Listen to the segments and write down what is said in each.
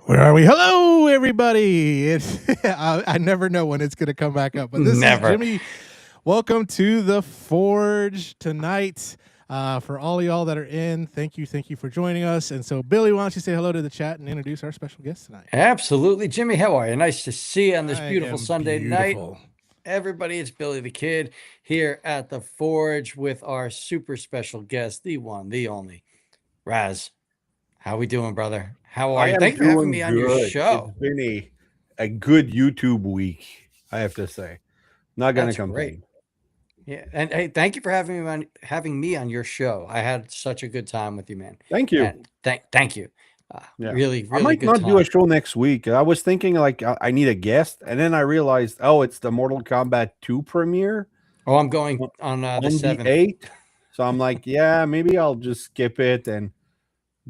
Where are we? Hello, everybody. It's I never know when it's going to come back up, but this is Jimmy. Welcome to the Forge tonight. For all of y'all that are in, thank you for joining us. And so, Billy, why don't you say hello to the chat and introduce our special guest tonight? Absolutely, Jimmy. How are you? Nice to see you on this beautiful Sunday night. Everybody, it's Billy the Kid here at the Forge with our super special guest, the one, the only, Raz. How we doing, brother? How are you? Thank you for having me on your show. It's been a good YouTube week, I have to say. Not going to complain. Yeah, and hey, thank you for having me on your show. I had such a good time with you, man. Thank you. And thank you. Really, I might not do a show next week. I was thinking like I need a guest, and then I realized, it's the Mortal Kombat 2 premiere. Oh, I'm going on the 7th. 8th. So I'm like, yeah, maybe I'll just skip it and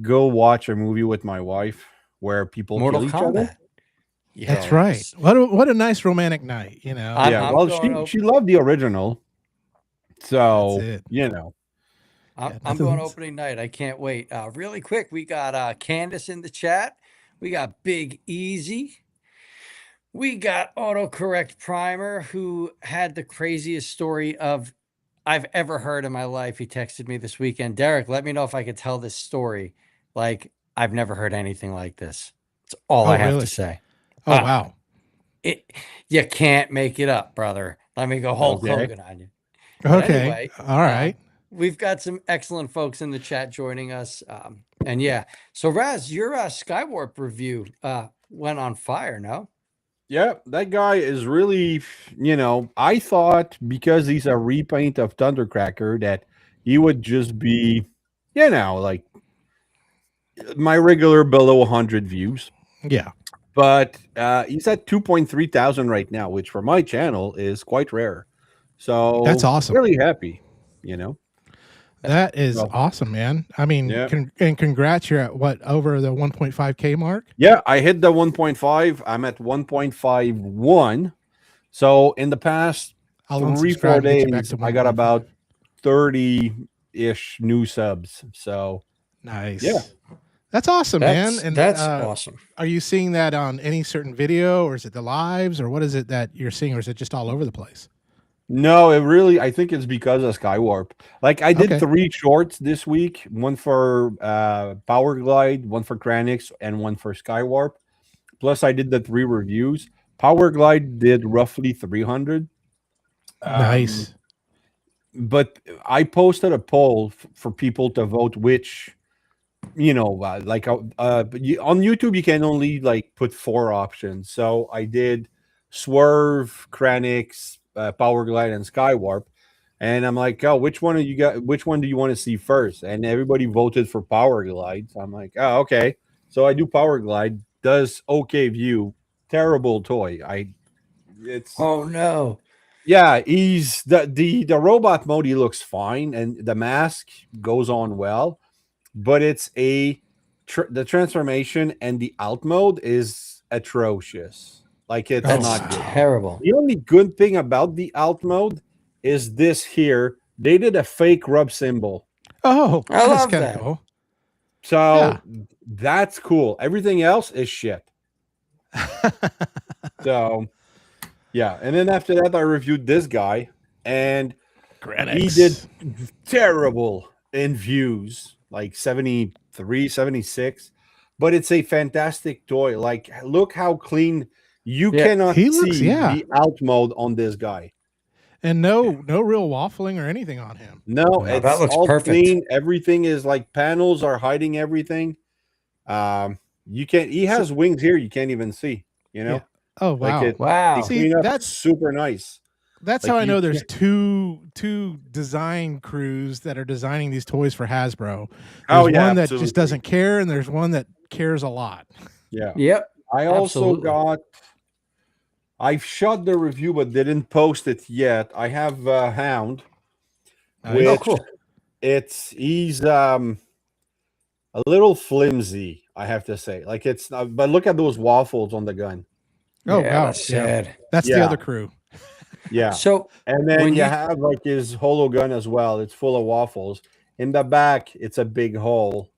go watch a movie with my wife where people kill each other. Yeah, that's right. What a nice romantic night, you know. Well, she loved the original, so you know. I'm going opening night. I can't wait. Really quick, we got Candace in the chat. We got Big Easy. We got Autocorrect Primer, who had the craziest story I've ever heard in my life. He texted me this weekend. Derek, let me know if I could tell this story. Like, I've never heard anything like this. That's all I have to say. Oh, wow. You can't make it up, brother. Let me go Hulk Hogan on you. But anyway, all right. We've got some excellent folks in the chat joining us. And yeah, so Raz, your Skywarp review went on fire, no? Yeah, that guy is really, I thought because he's a repaint of Thundercracker that he would just be, like my regular below 100 views. Yeah. But he's at 2.3 thousand right now, which for my channel is quite rare. So that's awesome. Really happy, That is awesome, man. I mean, and congrats, you're at what, over the 1.5K mark? Yeah, I hit the 1.5. I'm at 1.51. So in the past 3-4 days, I got about 30-ish new subs. So nice. Yeah. That's awesome, man. And that's awesome. Are you seeing that on any certain video, or is it the lives, or what is it that you're seeing, or is it just all over the place? No, I think it's because of Skywarp. Like I did 3 shorts this week, one for Power Glide, one for Kranix, and one for Skywarp. Plus I did the 3 reviews. Power Glide did roughly 300. Nice. But I posted a poll for people to vote which, like on YouTube, you can only like put 4 options. So I did Swerve, Kranix, Power Glide, and Skywarp, and I'm like, which one do you want to see first? And everybody voted for Power Glide. So I'm like, okay. So I do Power Glide. Does okay view, terrible toy. Oh no. Yeah, he's the robot mode. He looks fine, and the mask goes on well, but it's the transformation and the alt mode is atrocious. Like it's not good. Terrible. The only good thing about the alt mode is this here. They did a fake rub symbol. Oh, I love that. Cool. So that's cool. Everything else is shit. So yeah, and then after that, I reviewed this guy, and Kranix. he did terrible in views. like 73, 76, but it's a fantastic toy. Like, look how clean you cannot he looks, see the out mode on this guy. And no real waffling or anything on him. No, that it's looks all perfect. clean. Everything is like panels are hiding everything. You can't. He has wings here. You can't even see. You know. Yeah. Oh wow! Like Wow. See, that's super nice. That's like how I know there's two design crews that are designing these toys for Hasbro. There's one that just doesn't care, and there's one that cares a lot. Yeah. Yep. I also got. I've shot the review, but didn't post it yet. I have Hound. Oh, cool. He's a little flimsy, I have to say. Like it's not, but look at those waffles on the gun. Oh yeah, wow, that's sad. That's the other crew. Yeah. So and then you have like his holo gun as well. It's full of waffles. In the back, it's a big hole.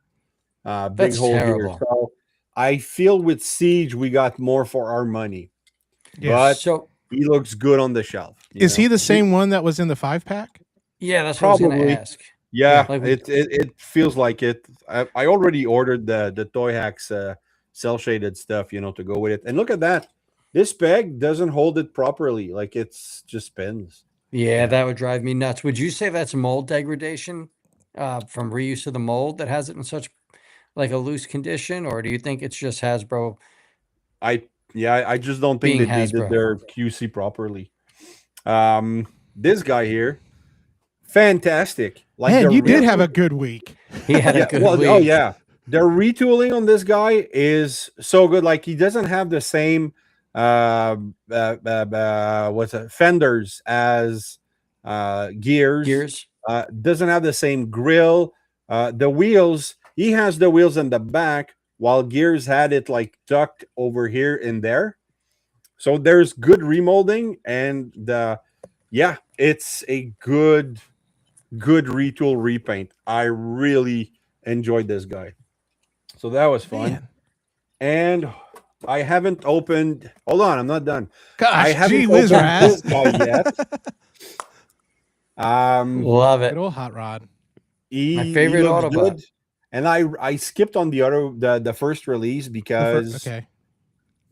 Big hole terrible. here. So I feel with Siege we got more for our money. Yes. But he looks good on the shelf. Is he the same one that was in the 5-pack? Yeah, that's what I was going to ask. Yeah, like it feels like it. I already ordered the Toy Hacks cell shaded stuff, you know, to go with it. And look at that. This peg doesn't hold it properly. Like it's just spins. Yeah, that would drive me nuts. Would you say that's mold degradation from reuse of the mold that has it in such like a loose condition, or do you think it's just Hasbro? I just don't think that they did their QC properly. This guy here, fantastic. Like, man, you did have a good week. He had a good week. Oh yeah, the retooling on this guy is so good. Like he doesn't have the same fenders as Gears. Doesn't have the same grill. The wheels, he has the wheels in the back, while Gears had it like tucked over here and there. So there's good remolding, and it's a good retool repaint. I really enjoyed this guy. So that was fun. Man. And I haven't opened. Hold on, I'm not done. Gosh, I haven't opened this guy yet. Love it. Good old hot rod. My favorite Autobot. And I skipped on the first release because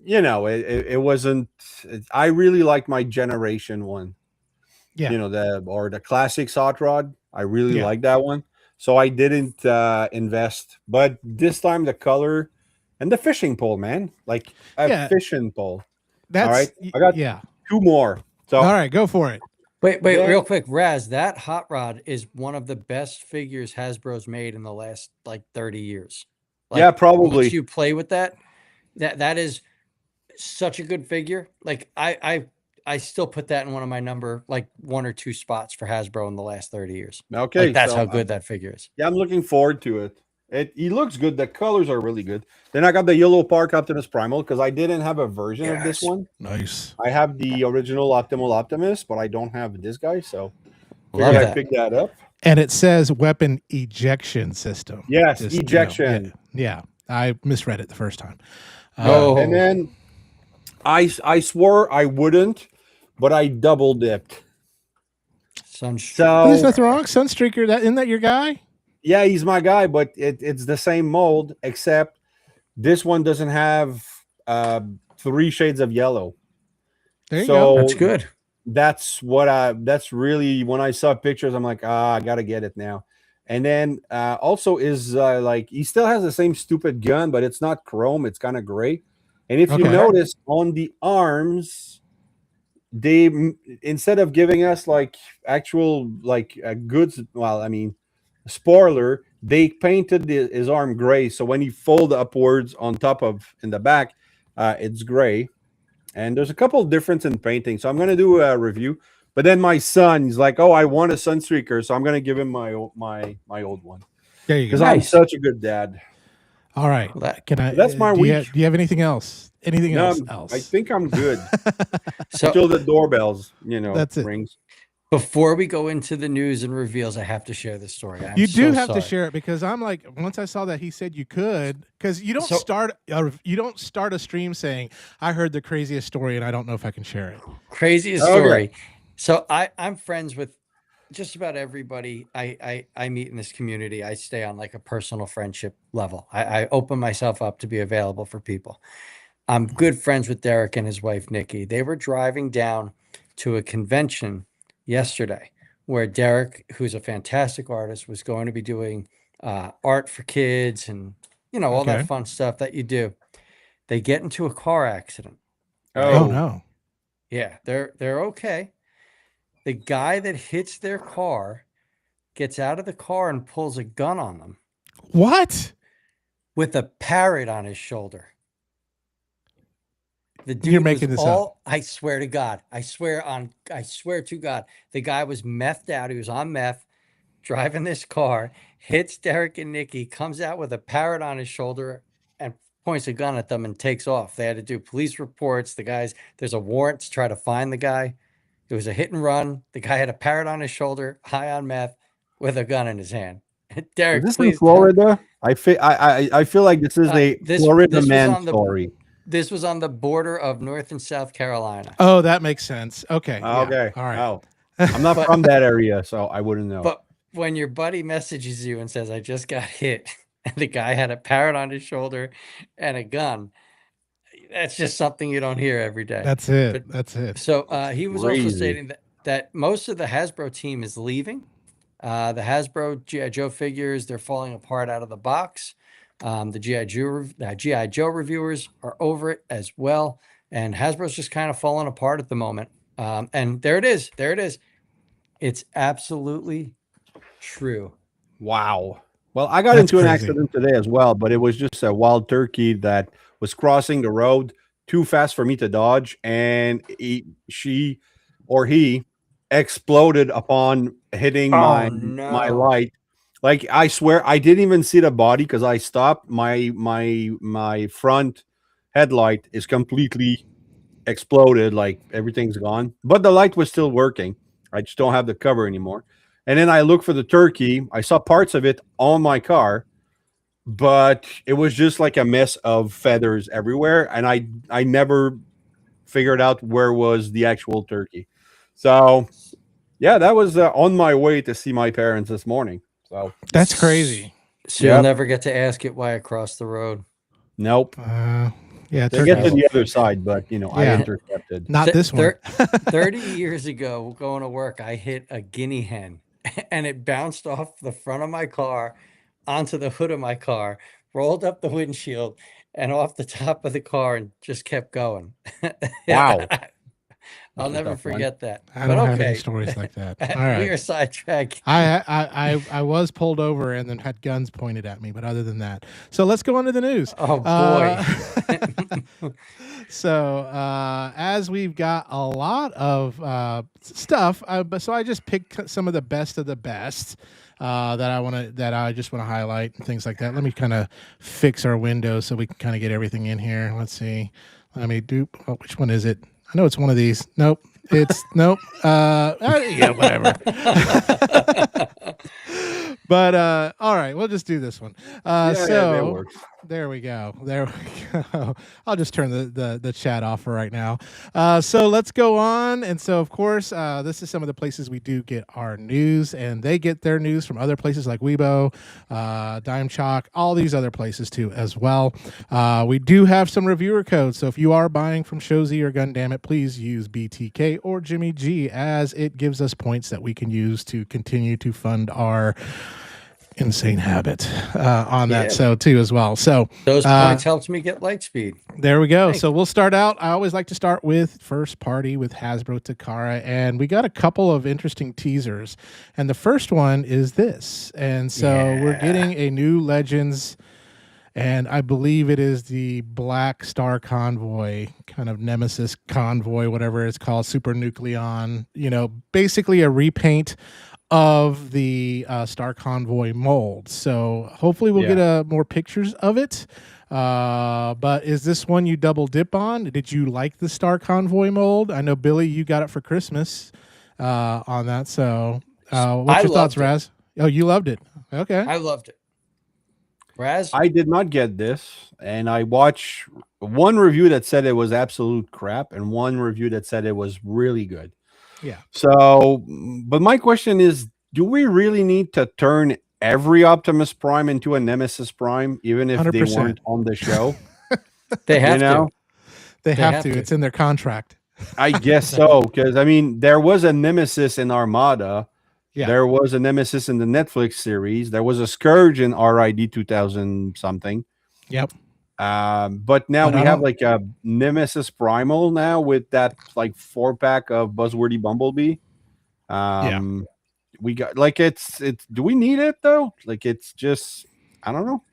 you know it wasn't. I really like my generation one. Yeah, you know the classic hot rod. I really like that one. So I didn't invest, but this time the color and the fishing pole, man, like a fishing pole. That's all right. I got two more. So all right, go for it. Wait, real quick, Raz. That hot rod is one of the best figures Hasbro's made in the last like 30 years. Like, yeah, probably. Once you play with that is such a good figure. Like I still put that in one of my number like 1 or 2 spots for Hasbro in the last 30 years. Okay, like, that's how good that figure is. Yeah, I'm looking forward to it. He looks good. The colors are really good. Then I got the yellow Park Optimus Primal because I didn't have a version of this one. Nice. I have the original Optimal Optimus, but I don't have this guy, so I picked that up. And it says weapon ejection system. Yes, ejection. Yeah, I misread it the first time. And then I swore I wouldn't, but I double dipped. So there's nothing wrong. Sunstreaker, isn't that your guy? Yeah, he's my guy, but it's the same mold, except this one doesn't have 3 shades of yellow. There you go. That's good. That's really, when I saw pictures, I'm like, I gotta get it now. And then also is like he still has the same stupid gun, but it's not chrome, it's kind of gray. And if you notice on the arms, they instead of giving us like actual like goods, spoiler, they painted his arm gray, so when you fold upwards on top of in the back, it's gray. And there's a couple of difference in painting, so I'm going to do a review. But then my son, he's like, I want a Sunstreaker, so I'm going to give him my old one. There you go. Because I'm such a good dad. All right. That's my week. Do you have anything else? Anything else? I think I'm good. Until the doorbells, that's rings. Before we go into the news and reveals, I have to share this story. You do have to share it because I'm like, once I saw that he said you could, because you don't start a stream saying, I heard the craziest story and I don't know if I can share it. Craziest story. So I'm friends with just about everybody I meet in this community, I stay on like a personal friendship level. I open myself up to be available for people. I'm good friends with Derek and his wife, Nikki. They were driving down to a convention yesterday where Derek, who's a fantastic artist, was going to be doing art for kids and, all that fun stuff that you do. They get into a car accident. Right? Oh, no. Yeah, they're okay. The guy that hits their car gets out of the car and pulls a gun on them. What? With a parrot on his shoulder. The dude You're making this up. I swear to God. I swear to God. The guy was methed out. He was on meth, driving this car, hits Derek and Nikki, comes out with a parrot on his shoulder and points a gun at them and takes off. They had to do police reports. There's a warrant to try to find the guy. It was a hit and run. The guy had a parrot on his shoulder, high on meth, with a gun in his hand. Derek, is this in Florida? I feel like this is a Florida man story. This was on the border of North and South Carolina. Oh, that makes sense. Okay. Okay. Yeah. All right. Oh. I'm not from that area, so I wouldn't know. But when your buddy messages you and says, I just got hit, and the guy had a parrot on his shoulder and a gun, that's just something you don't hear every day. That's it. That's it. So he was also stating that most of the Hasbro team is leaving. The Hasbro G.I. Joe figures, they're falling apart out of the box. The G.I. Joe reviewers are over it as well. And Hasbro's just kind of falling apart at the moment. And there it is. There it is. It's absolutely true. Wow. Well, I got into an accident today as well, but it was just a wild turkey that was crossing the road too fast for me to dodge. And she exploded upon hitting my light. Like, I swear I didn't even see the body because I stopped. My front headlight is completely exploded, like everything's gone. But the light was still working. I just don't have the cover anymore. And then I looked for the turkey. I saw parts of it on my car, but it was just like a mess of feathers everywhere. And I never figured out where was the actual turkey. So yeah, that was on my way to see my parents this morning. So that's crazy. So you'll never get to ask it why it crossed the road. Nope. Yeah, they get to the other side, but I intercepted. Not this one. 30 years ago, going to work, I hit a guinea hen, and it bounced off the front of my car onto the hood of my car, rolled up the windshield, and off the top of the car, and just kept going. Wow. I'll never forget that. I don't have any stories like that. All right. We are sidetracked. I was pulled over and then had guns pointed at me, but other than that. So let's go on to the news. Oh, boy. So as we've got a lot of stuff, so I just picked some of the best that I just want to highlight and things like that. Let me kind of fix our window so we can kind of get everything in here. Let's see. Let me do. Oh, which one is it? I know it's one of these. Nope. It's nope. Yeah, whatever. But all right, we'll just do this one. That works. There we go. There we go. I'll just turn the chat off for right now. So let's go on. And so, of course, this is some of the places we do get our news, and they get their news from other places like Weibo, Dime Chalk, all these other places too as well. We do have some reviewer codes. So if you are buying from Shozy or Gundamn It, please use BTK or Jimmy G, as it gives us points that we can use to continue to fund our insane habit on that so too as well. So those points helped me get Lightspeed. There we go. Thanks. So we'll start out. I always like to start with first party with Hasbro Takara, and we got a couple of interesting teasers, and the first one is this. And so we're getting a new Legends, and I believe it is the Black Star Convoy, kind of Nemesis Convoy, whatever it's called, Super Nucleon, basically a repaint of the Star Convoy mold. So hopefully we'll get more pictures of it. But is this one you double dip on? Did you like the Star Convoy mold? I know, Billy, you got it for Christmas on that. So what's your thoughts, Raz? Oh, you loved it. Okay. I loved it. Raz? I did not get this, and I watched one review that said it was absolute crap and one review that said it was really good. Yeah. So, but my question is, do we really need to turn every Optimus Prime into a Nemesis Prime, even if they 100%. weren't on the show? They have to. They have to. It's in their contract. I guess so, because I mean, there was a Nemesis in Armada. Yeah. There was a Nemesis in the Netflix series. There was a Scourge in RID 2000 something. Yep. But now we have like a Nemesis Primal now with that like 4-pack of Buzzworthy Bumblebee. We got like it's do we need it though? Like it's just I don't know.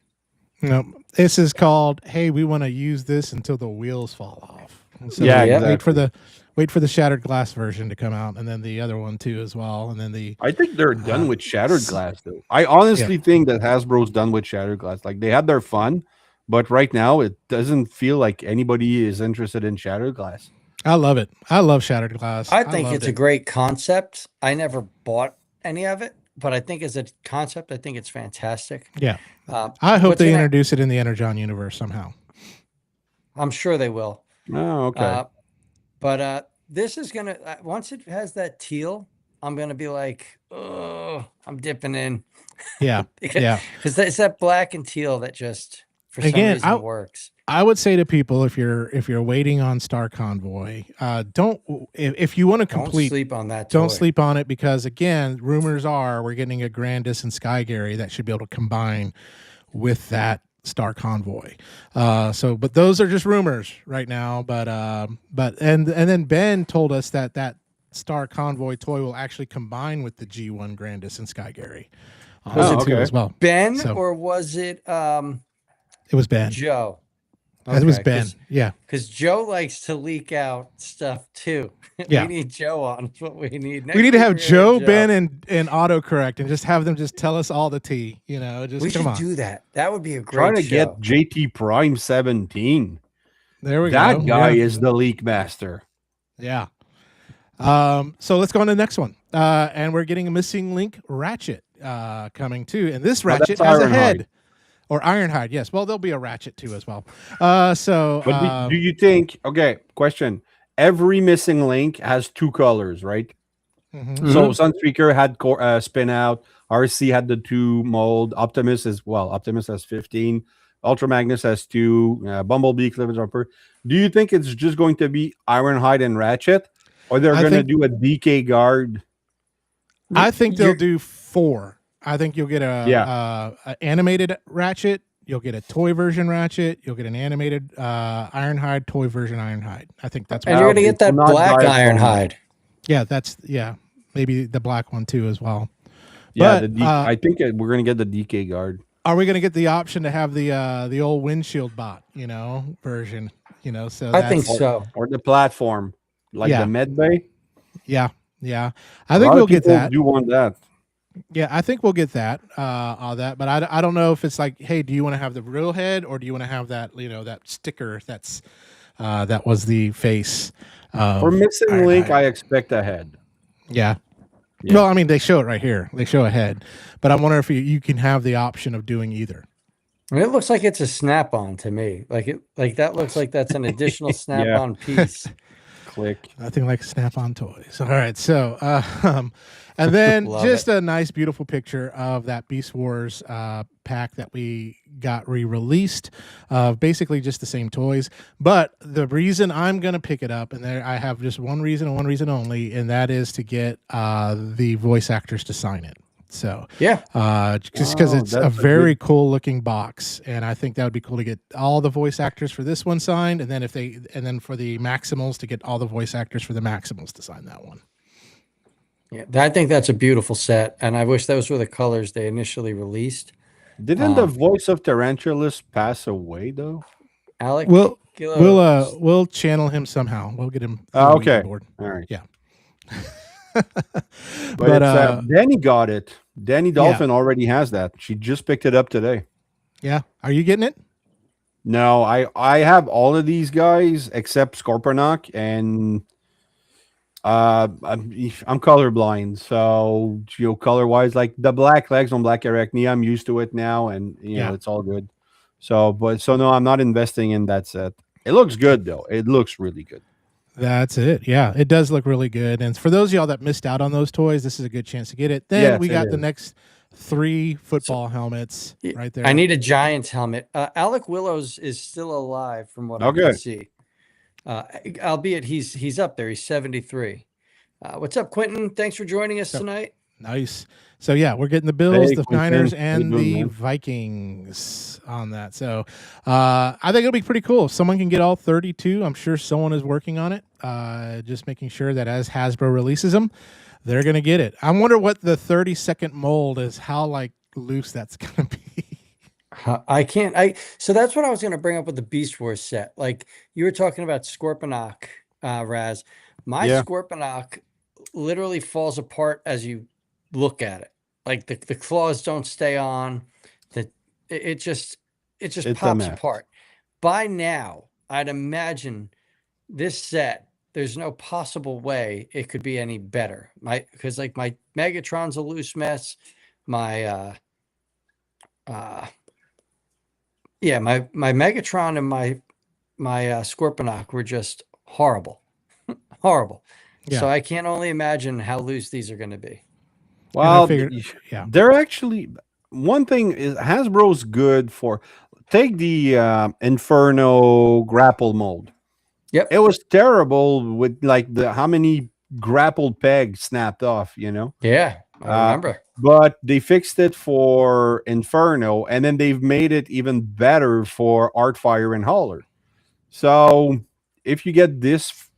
No, this is called, hey, we want to use this until the wheels fall off. So yeah, exactly. wait for the Shattered Glass version to come out, and then the other one too as well, and then I think they're done with Shattered Glass though. I honestly think that Hasbro's done with Shattered Glass. Like they had their fun, but right now it doesn't feel like anybody is interested in Shattered Glass. I love it. I love Shattered Glass. I think it's a great concept. I never bought any of it, but I think as a concept, I think it's fantastic. Yeah. I hope they introduce it in the Energon universe somehow. I'm sure they will. Oh, okay. But this is going to, once it has that teal, I'm going to be like, oh, I'm dipping in. Yeah. Yeah. Because it's that black and teal that just, for some reason, works. I would say to people, if you're waiting on Star Convoy, if you want to complete, don't sleep on that. Don't sleep on it, because again, rumors are we're getting a Grandis and Sky Gary that should be able to combine with that Star Convoy. But those are just rumors right now. But then Ben told us that Star Convoy toy will actually combine with the G1 Grandis and Sky Gary. As well. Ben, or was it? It was Ben. Joe. Okay, it was Ben. Yeah. Because Joe likes to leak out stuff too. Yeah. We need Joe on. That's what we need. We need to have Joe, Ben, and autocorrect, and just have them just tell us all the tea. We should do that. That would be a great Trying to get JT Prime 17. There we go. That guy is the leak master. Yeah. So let's go on to the next one. And we're getting a Missing Link Ratchet coming too. And this Ratchet has a head. Or Ironhide, yes. Well, there'll be a Ratchet too as well. But do you think? Okay, question. Every Missing Link has 2 colors, right? Mm-hmm. So Sunspeaker had Spin Out. RC had the 2 mold. Optimus has 15. Ultra Magnus has 2. Bumblebee, Cliff Jumper. Do you think it's just going to be Ironhide and Ratchet, or they're going to do a DK guard? I think they'll do 4. I think you'll get a animated Ratchet. You'll get a toy version Ratchet. You'll get an animated Ironhide, toy version Ironhide. I think that's what. And you're going to get that black Ironhide. Yeah, maybe the black one too as well. Yeah, I think we're going to get the DK guard. Are we going to get the option to have the old windshield bot, version? So I think so. Or the platform, like the med bay. Yeah. I think we'll get that. Do want that. Yeah, I think we'll get that, all that. But I don't know if it's like, hey, do you want to have the real head, or do you want to have that, that sticker that's that was the face? For Missing Link, I expect a head. Yeah. Well, I mean, they show it right here. They show a head, but I wonder if you can have the option of doing either. It looks like it's a snap-on to me. Like that looks like that's an additional snap-on piece. Click. Nothing like Snap-on toys. All right, so and then just a nice, beautiful picture of that Beast Wars pack that we got re-released. Basically, just the same toys. But the reason I'm going to pick it up, and there I have just one reason and one reason only, and that is to get the voice actors to sign it. So just because it's a very cool looking box, and I think that would be cool to get all the voice actors for this one signed, and then then for the Maximals to get all the voice actors for the Maximals to sign that one. Yeah, I think that's a beautiful set, and I wish those were the colors they initially released. Didn't the voice of Tarantulas pass away though? Alec, we'll channel him somehow. We'll get him. Okay, board. All right. Yeah. but Danny got it. Danny Dolphin already has that. She just picked it up today. Yeah. Are you getting it? No, I have all of these guys except Scorponok, and I'm colorblind. So color wise, like the black legs on Black Arachnia, I'm used to it now, and know it's all good. So no, I'm not investing in that set. It looks good though. It looks really good. That's it. Yeah, it does look really good. And for those of y'all that missed out on those toys, this is a good chance to get it. Then Yes, we it got the is. next 3 football helmets right there. I need a Giants helmet. Alec Willows is still alive from what I can see. Albeit he's up there. He's 73. What's up, Quentin? Thanks for joining us tonight. Nice. So yeah, we're getting the Bills, the Niners, and the man? Vikings on that. So I think it'll be pretty cool. If someone can get all 32, I'm sure someone is working on it. Just making sure that as Hasbro releases them, they're gonna get it. I wonder what the 30-second mold is. How like loose that's gonna be. So that's what I was going to bring up with the Beast Wars set. Like you were talking about Scorponok, Raz. My Scorponok literally falls apart as you look at it. Like the claws don't stay on. It just pops apart. By now, I'd imagine this set, there's no possible way it could be any better. Because like my Megatron's a loose mess. My Megatron and my Scorponok were just horrible. Horrible. Yeah. So I can't only imagine how loose these are going to be. Well, they're actually, one thing is Hasbro's good for, take the Inferno grapple mold. Yep. It was terrible with like how many grappled pegs snapped off, you know? Yeah, I remember. But they fixed it for Inferno, and then they've made it even better for Artfire and Hauler. So if you get this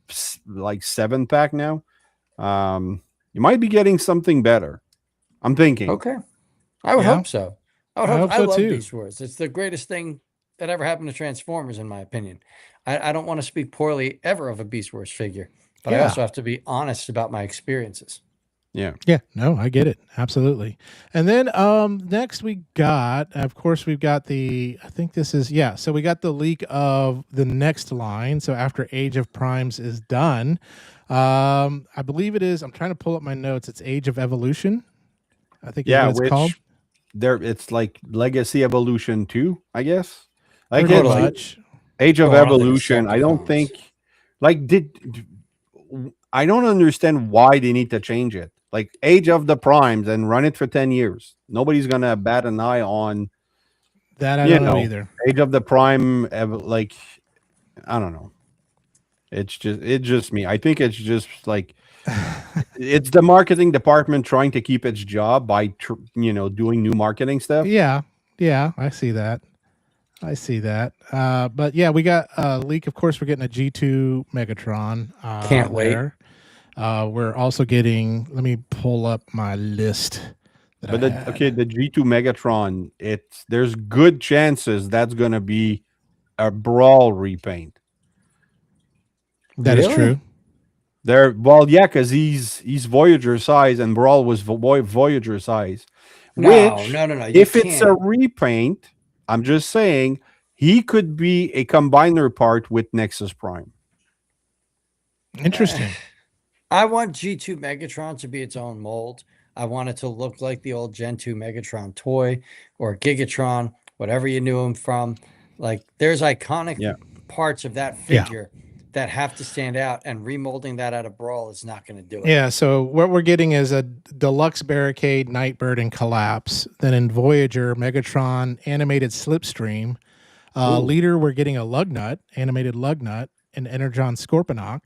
like 7-pack now, you might be getting something better. I'm thinking. Okay. I would hope so. I love Beast Wars. It's the greatest thing that ever happened to Transformers, in my opinion. I don't want to speak poorly ever of a Beast Wars figure, but I also have to be honest about my experiences. Yeah. No, I get it. Absolutely. And then next we got, of course, we've got I think this is, so we got the leak of the next line. So after Age of Primes is done, I believe it is, I'm trying to pull up my notes. It's Age of Evolution, I think is what it's called. It's like Legacy Evolution 2, I guess. Like it's Age of Evolution. I don't think, I don't understand why they need to change it. Like Age of the Primes and run it for 10 years. Nobody's going to bat an eye on that. I don't know either. Age of the Prime, like, I don't know. It's just me. I think it's just like, it's the marketing department trying to keep its job by, doing new marketing stuff. Yeah. I see that. But yeah, we got a leak. Of course, we're getting a G2 Megatron. Can't wait. We're also getting, let me pull up my list. The G2 Megatron, there's good chances that's going to be a Brawl repaint. That is true. Because he's Voyager size and Brawl was Voyager size. No. If it's a repaint, I'm just saying he could be a combiner part with Nexus Prime. Interesting. I want G2 Megatron to be its own mold. I want it to look like the old Gen 2 Megatron toy or Gigatron, whatever you knew him from. Like there's iconic parts of that figure that have to stand out, and remolding that out of Brawl is not going to do it. Yeah, so what we're getting is a Deluxe Barricade, Nightbird, and Collapse. Then in Voyager, Megatron, Animated Slipstream. Leader, we're getting a Lugnut, Animated Lugnut, and Energon Scorponok.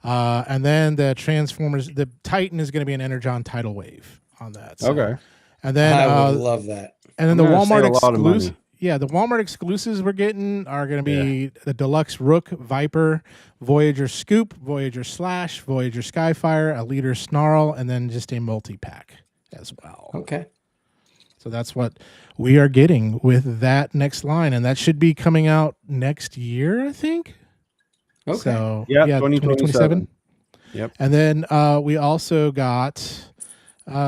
And then the Transformers, the Titan is going to be an Energon Tidal Wave on that. So. Okay. And then I would love that. And then the Walmart exclusive. Yeah, the Walmart exclusives we're getting are going to be the Deluxe Rook, Viper, Voyager Scoop, Voyager Slash, Voyager Skyfire, a Leader Snarl, and then just a multi-pack as well. Okay. So that's what we are getting with that next line, and that should be coming out next year, I think. Okay. So, 2027. Yep. And then we also got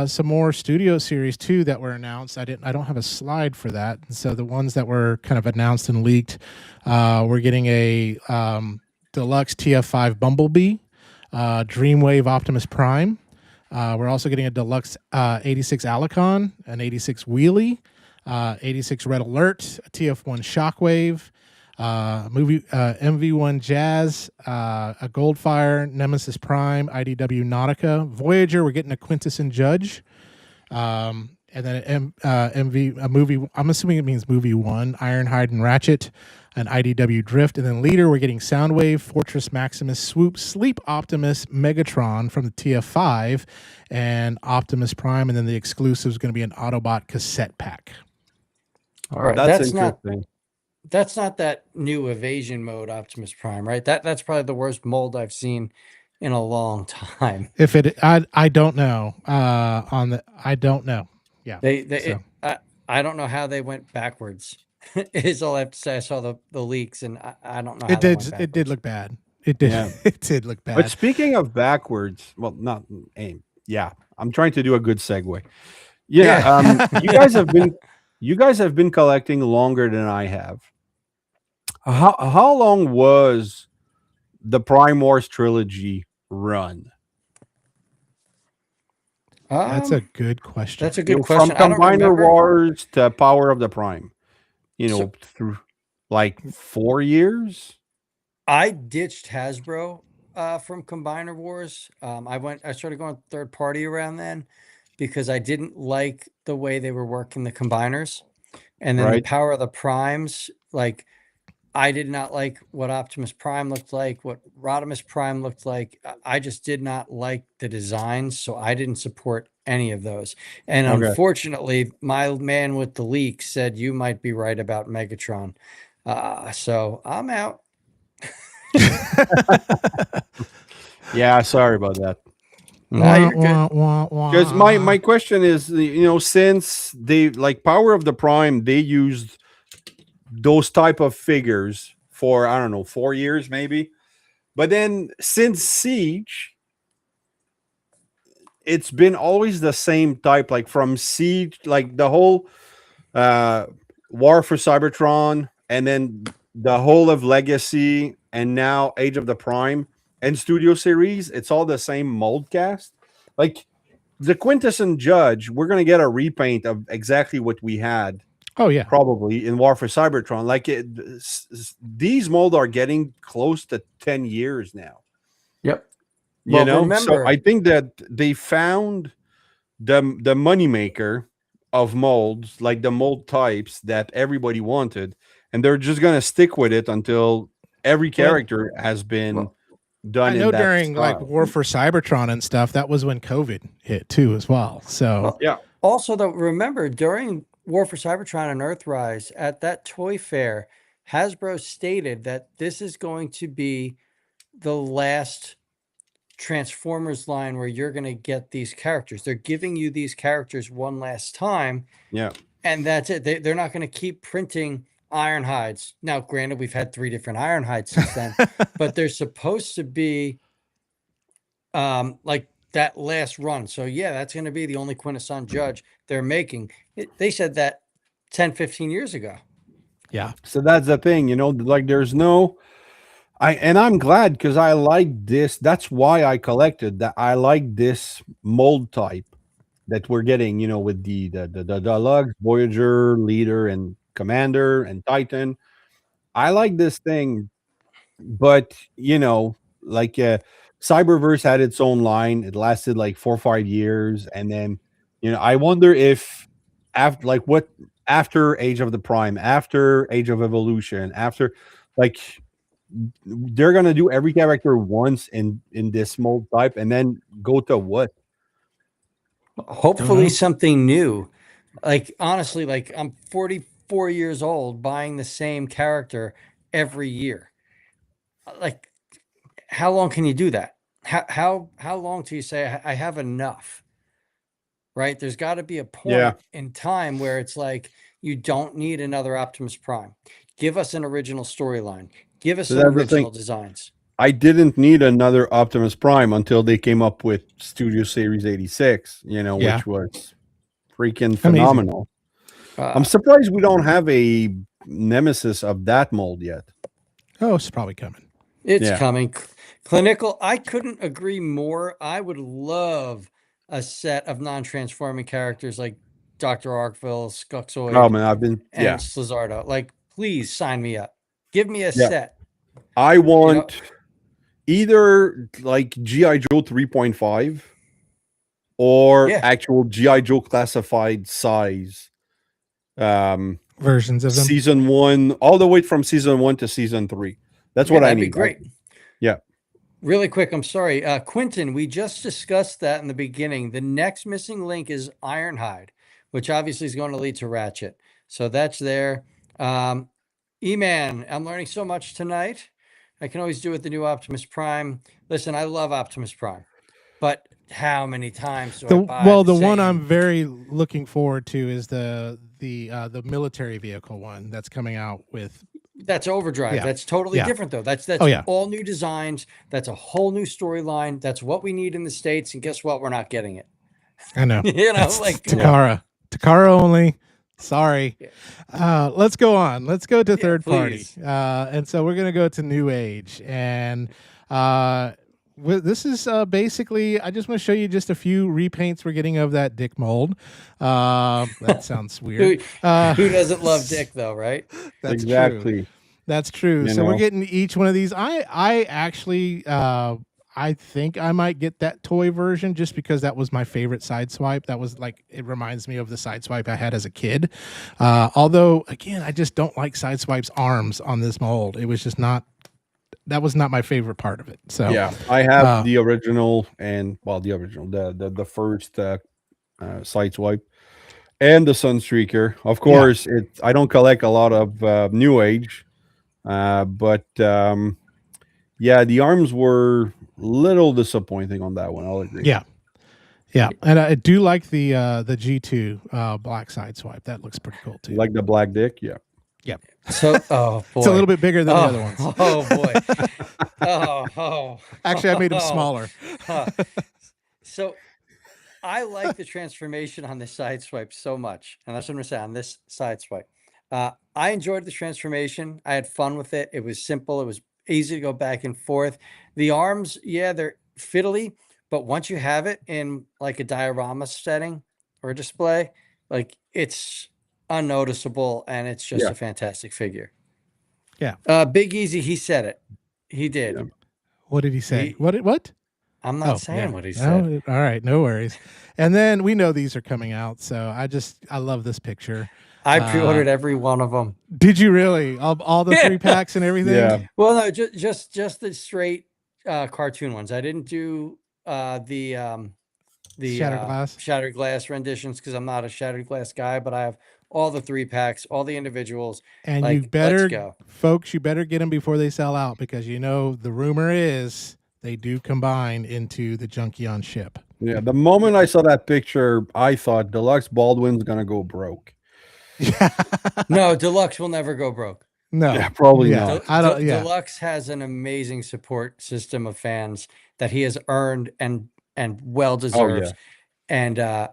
some more Studio Series 2 that were announced. I don't have a slide for that. And so the ones that were kind of announced and leaked, we're getting a Deluxe TF5 Bumblebee, Dreamwave Optimus Prime. We're also getting a Deluxe 86 Alicon, an 86 Wheelie, 86 Red Alert, a TF1 Shockwave, MV1 Jazz, a Goldfire, Nemesis Prime, IDW Nautica, Voyager. We're getting a Quintus and Judge, and then MV a movie. I'm assuming it means movie one, Ironhide and Ratchet, an IDW Drift, and then Leader. We're getting Soundwave, Fortress Maximus, Swoop, Sleep Optimus, Megatron from the TF5, and Optimus Prime, and then the exclusive is going to be an Autobot cassette pack. All right, that's interesting. That's not that new evasion mode Optimus Prime, right? That's probably the worst mold I've seen in a long time. If it, I don't know. I don't know. Yeah, I don't know how they went backwards. Is all I have to say. I saw the leaks, and I don't know. How it did look bad. It did. Yeah. It did look bad. But speaking of backwards, well, not aim. Yeah, I'm trying to do a good segue. Yeah. You guys have been collecting longer than I have. How long was the Prime Wars trilogy run? That's a good question. That's a good question. From Combiner Wars to Power of the Prime, through like 4 years. I ditched Hasbro from Combiner Wars. I started going third party around then because I didn't like the way they were working the combiners, and then the Power of the Primes, like. I did not like what Optimus Prime looked like, what Rodimus Prime looked like. I just did not like the designs, so I didn't support any of those. And unfortunately, my man with the leak said you might be right about Megatron. So I'm out. Yeah, sorry about that. No, you're good. Because my question is, since they like Power of the Prime, they used those type of figures for, I don't know, 4 years maybe. But then since Siege, it's been always the same type, like from Siege, like the whole War for Cybertron, and then the whole of Legacy, and now Age of the Prime and Studio Series. It's all the same mold cast. Like the Quintus and Judge, we're going to get a repaint of exactly what we had. Oh yeah, probably in War for Cybertron. Like these molds are getting close to 10 years now. Yep. Remember, so I think that they found the moneymaker of molds, like the mold types that everybody wanted, and they're just gonna stick with it until every character has been done. I know during like War for Cybertron and stuff, that was when COVID hit too, as well. So yeah. Also, though, remember during War for Cybertron and Earthrise at that toy fair, Hasbro stated that this is going to be the last Transformers line where you're going to get these characters. They're giving you these characters one last time. Yeah. And that's it. They're not going to keep printing Ironhides. Now, granted, we've had 3 different Ironhides since then, but they're supposed to be like that last run. So yeah, that's going to be the only Quintesson Judge they're making. They said that 10, 15 years ago. Yeah. So that's the thing, like there's no, I'm glad because I like this. That's why I collected that. I like this mold type that we're getting, with the Deluxe, Voyager, Leader, and Commander, and Titan. I like this thing, but like Cyberverse had its own line. It lasted like 4 or 5 years, and then I wonder if after Age of the Prime, after Age of Evolution, after like they're gonna do every character once in this mold type, and then go to what? Hopefully something new. Like honestly, like I'm 44 years old, buying the same character every year. Like, how long can you do that? How long till you say I have enough? Right? There's got to be a point in time where it's like you don't need another Optimus Prime. Give us an original storyline. Give us some original designs. I didn't need another Optimus Prime until they came up with Studio Series 86, which was freaking phenomenal. I'm surprised we don't have a Nemesis of that mold yet. Oh, it's probably coming. It's coming. Clinical, I couldn't agree more. I would love a set of non-transforming characters like Dr. Arkville, Skuxoid, and Slizardo. Like, please sign me up. Give me a set. I want either like G.I. Joe 3.5 or actual G.I. Joe classified size versions of them. Season 1, all the way from season 1 to season 3. That's what I need. That'd be great. Yeah. Really quick, I'm sorry. Quentin, we just discussed that in the beginning. The next missing link is Ironhide, which obviously is going to lead to Ratchet. So that's there. E-Man, I'm learning so much tonight. I can always do with the new Optimus Prime. Listen, I love Optimus Prime, but how many times do I buy the one I'm very looking forward to is the military vehicle one that's coming out with. That's Overdrive. Yeah. That's totally different, though. That's all new designs. That's a whole new storyline. That's what we need in the States. And guess what? We're not getting it. I know. That's like Takara. Takara only. Sorry. Let's go on. Let's go to third party. And so we're going to go to New Age. And this is basically, I just want to show you just a few repaints we're getting of that Dick mold. That sounds weird. Who doesn't love Dick, though, right? That's exactly. True. That's true. So we're getting each one of these. I actually, I think I might get that toy version just because that was my favorite Sideswipe. That was like, it reminds me of the Sideswipe I had as a kid. Although, again, I just don't like Sideswipe's arms on this mold. It was just not, that was not my favorite part of it. So yeah, I have the original and the first Sideswipe and the Sunstreaker. Of course, I don't collect a lot of New Age, but yeah, the arms were little disappointing on that one. I'll agree. Yeah, and I do like the G2 black Sideswipe. That looks pretty cool too. Like the black Dick, yeah. So, boy. It's a little bit bigger than the other ones. Oh boy. Actually, I made them smaller. So, I like the transformation on this Sideswipe so much, and that's what I'm gonna say on this Sideswipe. I enjoyed the transformation. I had fun with it. It was simple. It was easy to go back and forth. The arms, they're fiddly, but once you have it in like a diorama setting or a display, like it's unnoticeable and it's just a fantastic figure. Yeah. Big Easy, he said it. He did. Yeah. What did he say? What? I'm not saying what he said. All right, no worries. And then we know these are coming out, so I love this picture. I pre-ordered every one of them. Did you really? All the 3 packs and everything? Yeah. Well, no, just the straight cartoon ones. I didn't do the Shattered Glass renditions because I'm not a Shattered Glass guy, but I have all the 3 packs, all the individuals. And you better, folks, you better get them before they sell out because the rumor is they do combine into the Junkion ship. Yeah, the moment I saw that picture, I thought Deluxe Baldwin's gonna go broke. No, Deluxe will never go broke. No, probably not. Deluxe has an amazing support system of fans that he has earned and well deserves, and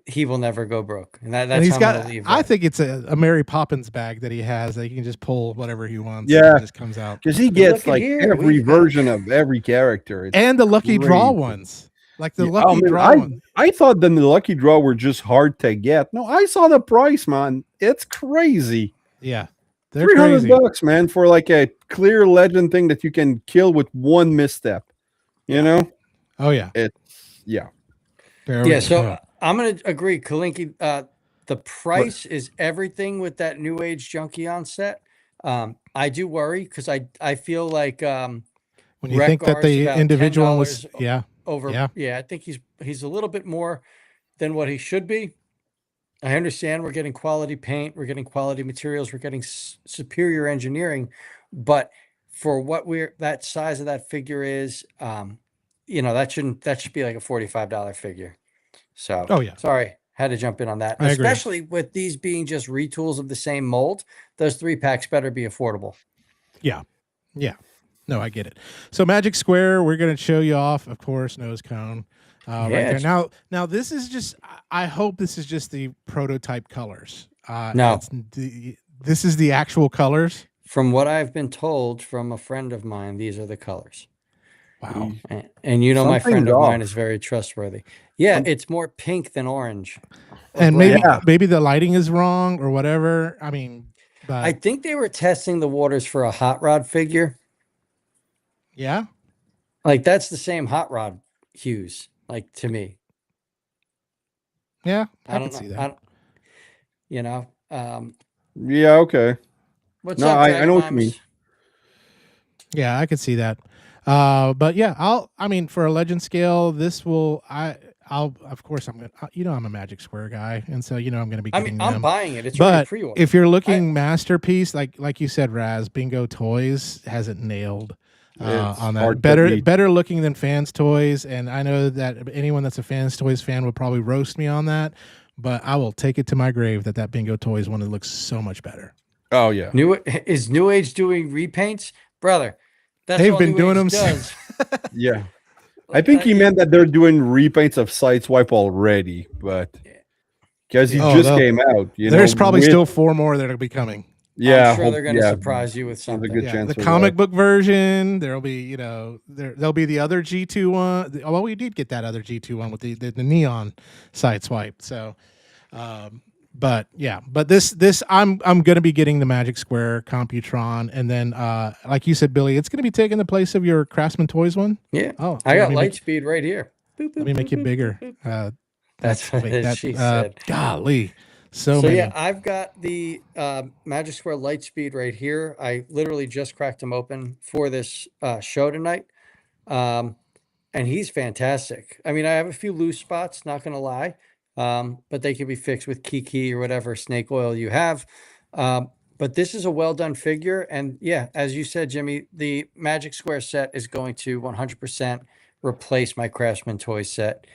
he will never go broke. And that's how I'm gonna leave that. I think it's a Mary Poppins bag that he has that he can just pull whatever he wants. Yeah, it just comes out because he gets like every version of every character. And the lucky draw ones. Like the lucky draw one. I thought the lucky draw were just hard to get. No, I saw the price, man. It's crazy. Yeah. They're $300, man, for like a clear legend thing that you can kill with one misstep. You know? Oh yeah. So I'm gonna agree, Kalinki. The price is everything with that New Age Junkion set. I do worry because I feel like when you think that the individual was over. Yeah, I think he's a little bit more than what he should be. I understand we're getting quality paint, we're getting quality materials, we're getting superior engineering, but for what that size of that figure is, that should be like a $45 figure. So sorry, had to jump in on that. Especially with these being just retools of the same mold, those 3 packs better be affordable. Yeah. No, I get it. So Magic Square, we're going to show you off, of course, nose cone. Right there. Now this is just, I hope this is just the prototype colors. No. This is the actual colors. From what I've been told from a friend of mine, these are the colors. Wow. And my friend of mine is very trustworthy. Yeah, it's more pink than orange. And maybe the lighting is wrong or whatever. I mean, I think they were testing the waters for a hot rod figure. Yeah. Like that's the same hot rod hues, like to me. Yeah, I can see that. Yeah, okay. What's up, I know what you mean. Mamas? Yeah, I could see that. But yeah, I mean, for a legend scale, this will, of course, I'm a Magic Square guy, and so I'm gonna be getting them. I'm buying it. It's already pre-ordered. If you're looking masterpiece, like you said, Raz, Bingo Toys has it nailed on that. Better looking than Fans Toys, and I know that anyone that's a Fans Toys fan would probably roast me on that, but I will take it to my grave that Bingo Toys one looks so much better. Oh yeah. Is New Age doing repaints, brother? They've been doing them. Yeah. I think he meant that they're doing repaints of Sideswipe already, but because he just came out. There's probably still 4 more that will be coming. Yeah, I'm sure they're going to surprise you with something. Good chance the comic book version. There'll be, there'll be the other G2 one. Well, we did get that other G2 one with the neon Sideswipe. So, but this I'm gonna be getting the Magic Square Computron, and then like you said, Billy, it's gonna be taking the place of your Craftsman Toys one. Yeah. Oh, I got Lightspeed right here. Let me make it bigger. That's what she said. Golly, so many. Yeah, I've got the Magic Square Lightspeed right here. I literally just cracked him open for this show tonight, and he's fantastic. I mean, I have a few loose spots, not gonna lie. But they can be fixed with Kiki or whatever snake oil you have. But this is a well done figure. And yeah, as you said, Jimmy, the Magic Square set is going to 100% replace my Craftsman Toy set.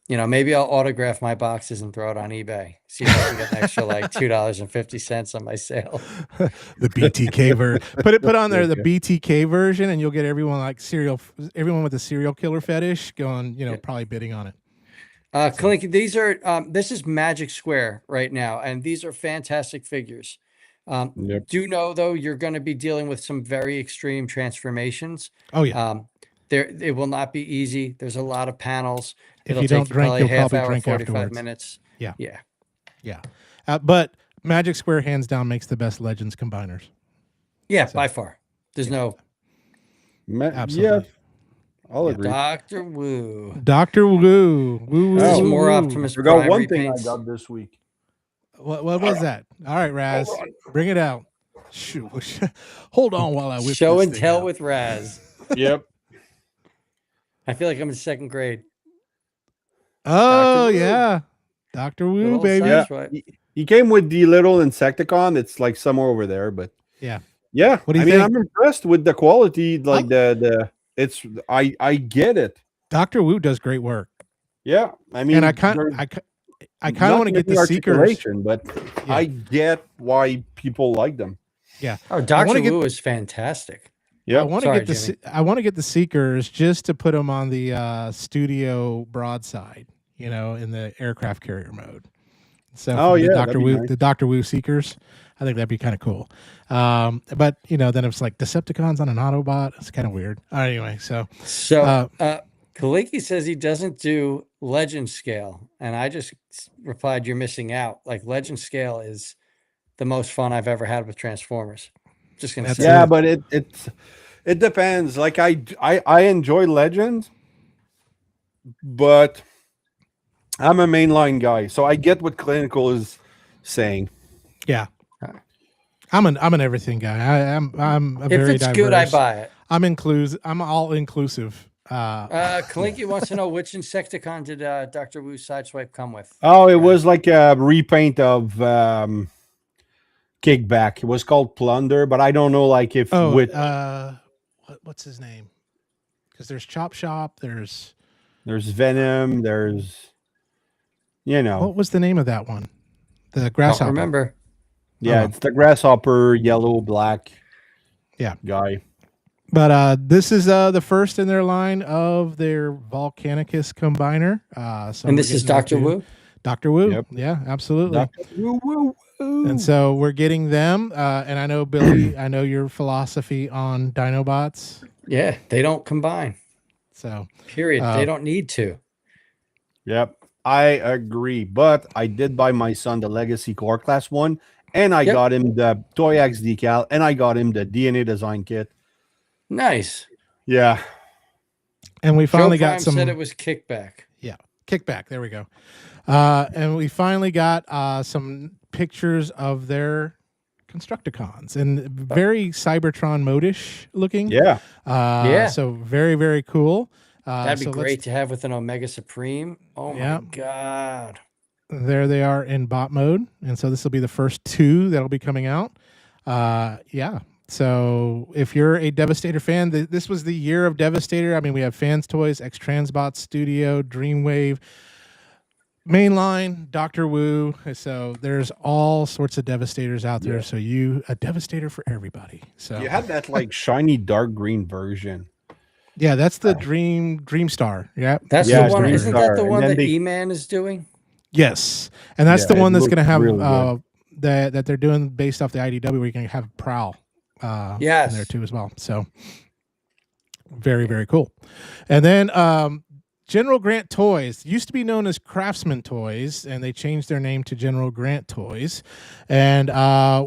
Maybe I'll autograph my boxes and throw it on eBay. See if I can get an extra like $2.50 on my sale. The BTK version. Put on there the BTK version, and you'll get everyone with a serial killer fetish going, probably bidding on it. Kalinke, these are this is Magic Square right now, and these are fantastic figures. Do know though you're going to be dealing with some very extreme transformations. Oh yeah. It will not be easy. There's a lot of panels. If you don't drink, you'll probably drink 45 afterwards. Minutes. Yeah. But Magic Square hands down makes the best Legends combiners. Yeah, by far. There's no. Absolutely. Yeah. I'll agree. Dr. Wu. This is more Optimus Prime. I forgot one thing I got this week. What was that? All right, Raz, bring it out. Shoot. Hold on while I whip Show this and thing tell out. with Raz. Yep. I feel like I'm in 2nd grade. Oh yeah, Dr. Wu, baby. Yeah. He came with the little Insecticon. It's like somewhere over there, but yeah. What do you think? I'm impressed with the quality. Like I get it. Dr. Wu does great work. Yeah, I mean, and I kind of want to get the Seekers, but I get why people like them. Yeah. Oh, Dr. Wu is fantastic. Yeah, I want to get the Seekers just to put them on the studio broadside, in the aircraft carrier mode. So the Dr. Wu Seekers, I think that'd be kind of cool. But then it's like Decepticons on an Autobot. It's kind of weird. Anyway, so Kalinke says he doesn't do Legend scale, and I just replied, "You're missing out. Like Legend scale is the most fun I've ever had with Transformers." Just gonna say. Yeah, but it depends. Like I enjoy Legends, but I'm a mainline guy, so I get what Clinical is saying. Yeah, I'm an everything guy. I'm a very if it's diverse. Good, I buy it. I'm all inclusive. Kalinke wants to know which Insecticon did Dr. Wu's Sideswipe come with? Oh, it was like a repaint of Kickback. It was called Plunder, but I don't know like if what's his name? Because there's Chop Shop, there's Venom, there's what was the name of that one? The Grasshopper. Don't remember. Yeah, it's the Grasshopper, yellow, black. Yeah, guy. But this is the first in their line of their Volcanicus combiner. And this is Dr. Wu? Dr. Wu. Yep. Yeah, absolutely. Dr. Wu. And so we're getting them. And I know, Billy, I know your philosophy on Dinobots. Yeah, they don't combine. So period. They don't need to. Yep. I agree. But I did buy my son the Legacy Core Class one, and I got him the Toy X decal, and I got him the DNA design kit. Nice. Yeah. And we finally Joe Prime got some. said it was kickback. Yeah, kickback. There we go. And we finally got some pictures of their Constructicons, and very Cybertron modish looking. Yeah. So very, very cool. That'd be great to have with an Omega Supreme. Oh my God. There they are in bot mode. And so this will be the first 2 that'll be coming out. Yeah. So if you're a Devastator fan, this was the year of Devastator. I mean, we have Fans Toys, X Transbot Studio, Dreamwave, Mainline, Dr. Wu. So there's all sorts of Devastators out there. So a Devastator for everybody. So you had that like shiny dark green version. Yeah, that's the Dreamstar. Yeah, that's the one. Isn't that the one that E-Man is doing? Yes, and that's the one that's going to have that they're doing based off the IDW, where you can have Prowl. In there too as well. So very, very cool. And then General Grant Toys used to be known as Craftsman Toys, and they changed their name to General Grant Toys. And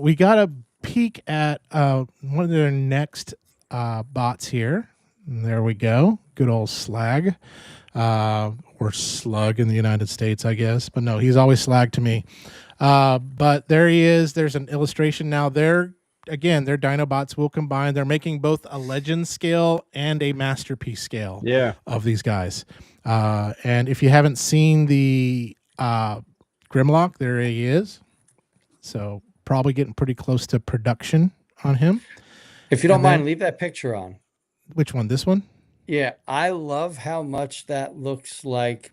we got a peek at one of their next bots here. And there we go. Good old Slag. Or Slug in the United States, I guess. But no, he's always Slag to me. But there he is. There's an illustration now. Their Dinobots will combine. They're making both a legend scale and a masterpiece scale of these guys. And if you haven't seen the Grimlock, there he is. So probably getting pretty close to production on him. If you don't mind, leave that picture on. Which one? This one? Yeah, I love how much that looks like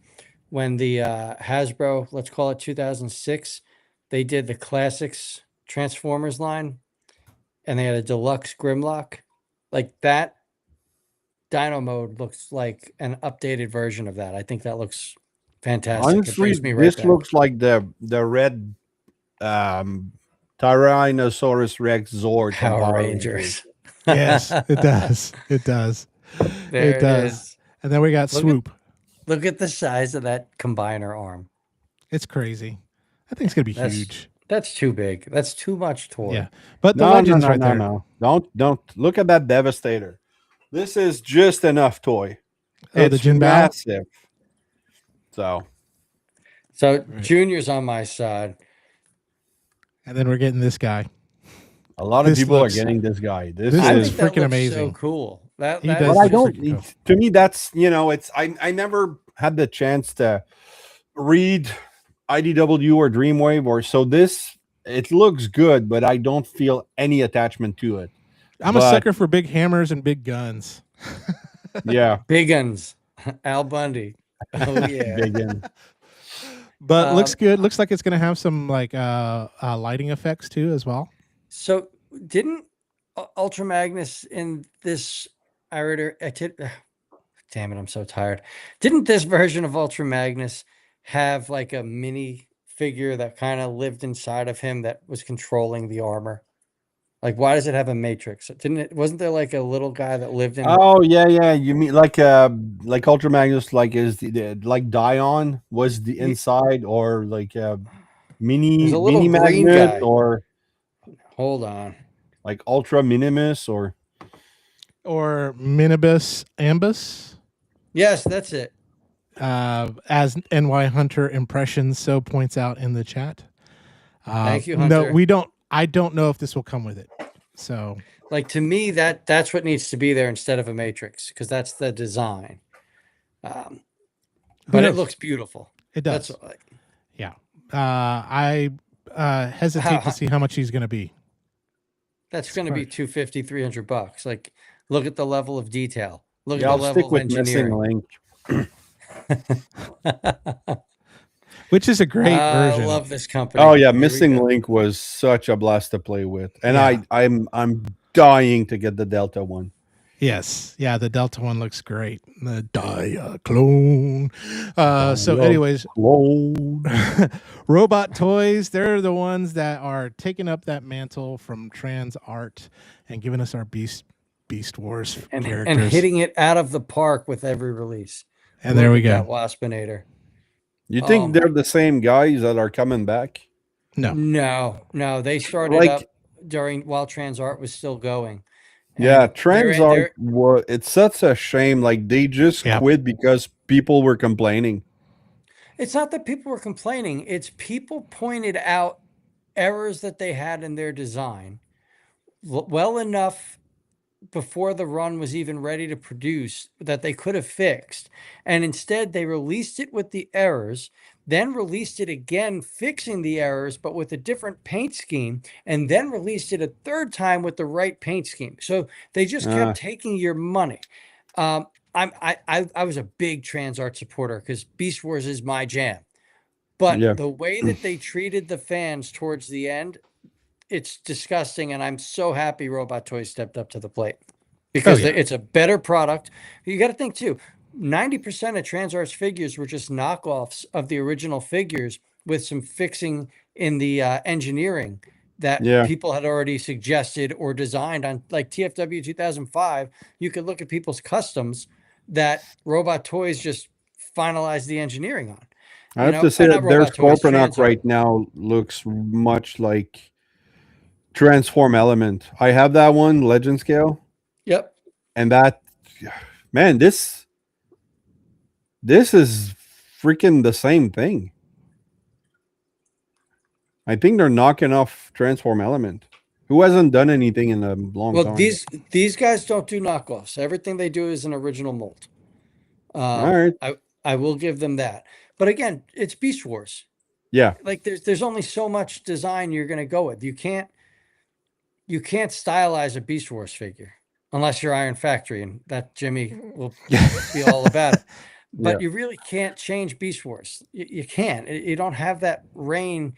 when the Hasbro, let's call it 2006, they did the Classics Transformers line, and they had a deluxe Grimlock. Like that Dino mode looks like an updated version of that. I think that looks fantastic. Honestly, this looks like the red Tyrannosaurus Rex Zord Power Rangers. Yes, it does. It does. It does. And then we got Swoop. Look at the size of that combiner arm. It's crazy. I think it's gonna be huge. That's too big. That's too much toy. Yeah, but the legend's right there. No, don't look at that Devastator. This is just enough toy. It's massive. So Junior's on my side, and then we're getting this guy. A lot of people are getting this guy. This is freaking amazing. So cool. To me, that's it's. I never had the chance to read IDW or Dreamwave or so. It looks good, but I don't feel any attachment to it. I'm a sucker for big hammers and big guns. Yeah, big guns. Al Bundy. Oh yeah, big guns. But looks good. Looks like it's going to have some like lighting effects too as well. So didn't Ultra Magnus in this? Damn it, I'm so tired. Didn't this version of Ultra Magnus have like a mini figure that kind of lived inside of him that was controlling the armor? Like, why does it have a matrix? Wasn't there like a little guy that lived in? Oh yeah. You mean like Ultra Magnus, like like Dion was the inside, or like mini magnet, or hold on, like Ultra Minimus or Minibus Ambus. Yes, that's it. As NY Hunter Impressions so points out in the chat. Thank you, Hunter. No, I don't know if this will come with it. So, like, to me, that's what needs to be there instead of a matrix, because that's the design. But it looks beautiful. It does. Yeah. I hesitate to see how much he's going to be. That's going to be $250, $300. Like, look at the level of detail. Look at the level of engineering. Missing Link. Which is a great version. I love this company. Oh yeah, Missing Link was such a blast to play with, and I'm dying to get the Delta one. Yes, yeah, the Delta one looks great. The Diaclone. So, anyways, Robot Toys. They're the ones that are taking up that mantle from Trans Art and giving us our Beast Wars characters and hitting it out of the park with every release. And there we go. Waspinator. You think they're the same guys that are coming back? No. They started up while Transart was still going. Yeah, Transart. It's such a shame. Like they just quit because people were complaining. It's not that people were complaining. It's people pointed out errors that they had in their design well enough before the run was even ready to produce that they could have fixed. And instead they released it with the errors, then released it again, fixing the errors, but with a different paint scheme, and then released it a third time with the right paint scheme. So they just kept taking your money. I was a big Transart supporter because Beast Wars is my jam. But the way that they treated the fans towards the end, it's disgusting. And I'm so happy Robot Toys stepped up to the plate because it's a better product. You got to think too, 90% of Transart's figures were just knockoffs of the original figures with some fixing in the engineering that people had already suggested or designed on, like TFW 2005. You could look at people's customs that Robot Toys just finalized the engineering on. I have to say that their Scorponok right now looks much like Transform Element. I have that one, Legend Scale. Yep. And that, man, this is freaking the same thing. I think they're knocking off Transform Element, who hasn't done anything in a long time. Well, these guys don't do knockoffs. Everything they do is an original mold. All right. I will give them that. But again, it's Beast Wars. Yeah. Like there's only so much design you're going to go with. You can't stylize a Beast Wars figure unless you're Iron Factory, and that Jimmy will be all about it. But you really can't change Beast Wars. You can't. You don't have that reign.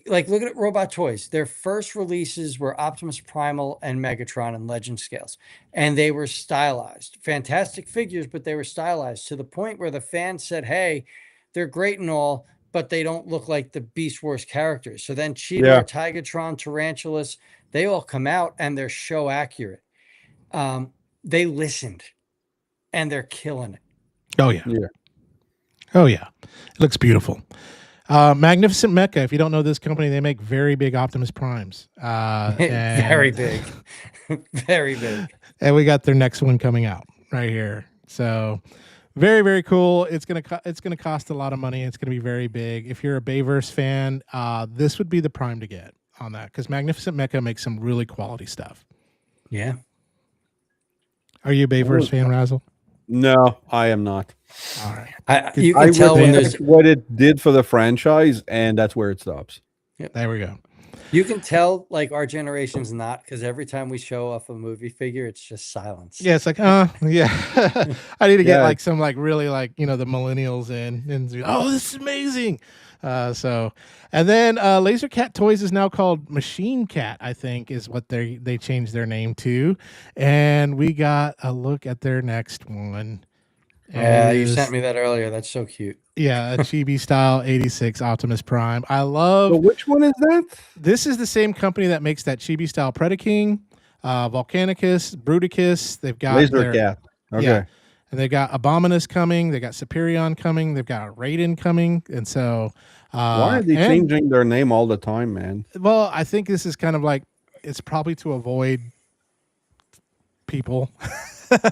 Like, look at Robot Toys. Their first releases were Optimus Primal and Megatron and Legend scales, and they were stylized. Fantastic figures, but they were stylized to the point where the fans said, hey, they're great and all, but they don't look like the Beast Wars characters. So then Cheetor, Tigatron, Tarantulas, they all come out and they're show accurate. They listened and they're killing it. Oh yeah. Oh yeah. It looks beautiful. Magnificent Mecha. If you don't know this company, they make very big Optimus Primes. Very big. Very big. And we got their next one coming out right here. So very, very cool. It's gonna cost a lot of money. It's gonna be very big. If you're a Bayverse fan, this would be the prime to get on that, because Magnificent Mecha makes some really quality stuff. Yeah. Are you a Bayverse fan, Razyel? No, I am not. All right. You can tell when there's what it did for the franchise, and that's where it stops. Yep. There we go. You can tell, like, our generation's not, because every time we show off a movie figure, it's just silence. Yeah, it's like, yeah. I need to get like some really the millennials in and this is amazing. And then Laser Cat Toys is now called Machine Cat, I think is what they changed their name to. And we got a look at their next one. Yeah, you sent me that earlier. That's so cute. Yeah, a Chibi style 86 Optimus Prime. I love. So which one is that? This is the same company that makes that Chibi style Predaking, Volcanicus, Bruticus. They've got Laser Cat. Okay. Yeah. And they got Abominus coming. They got Superion coming. They've got Raiden coming. And so, why are they changing their name all the time, man? Well, I think this is kind of like, it's probably to avoid people.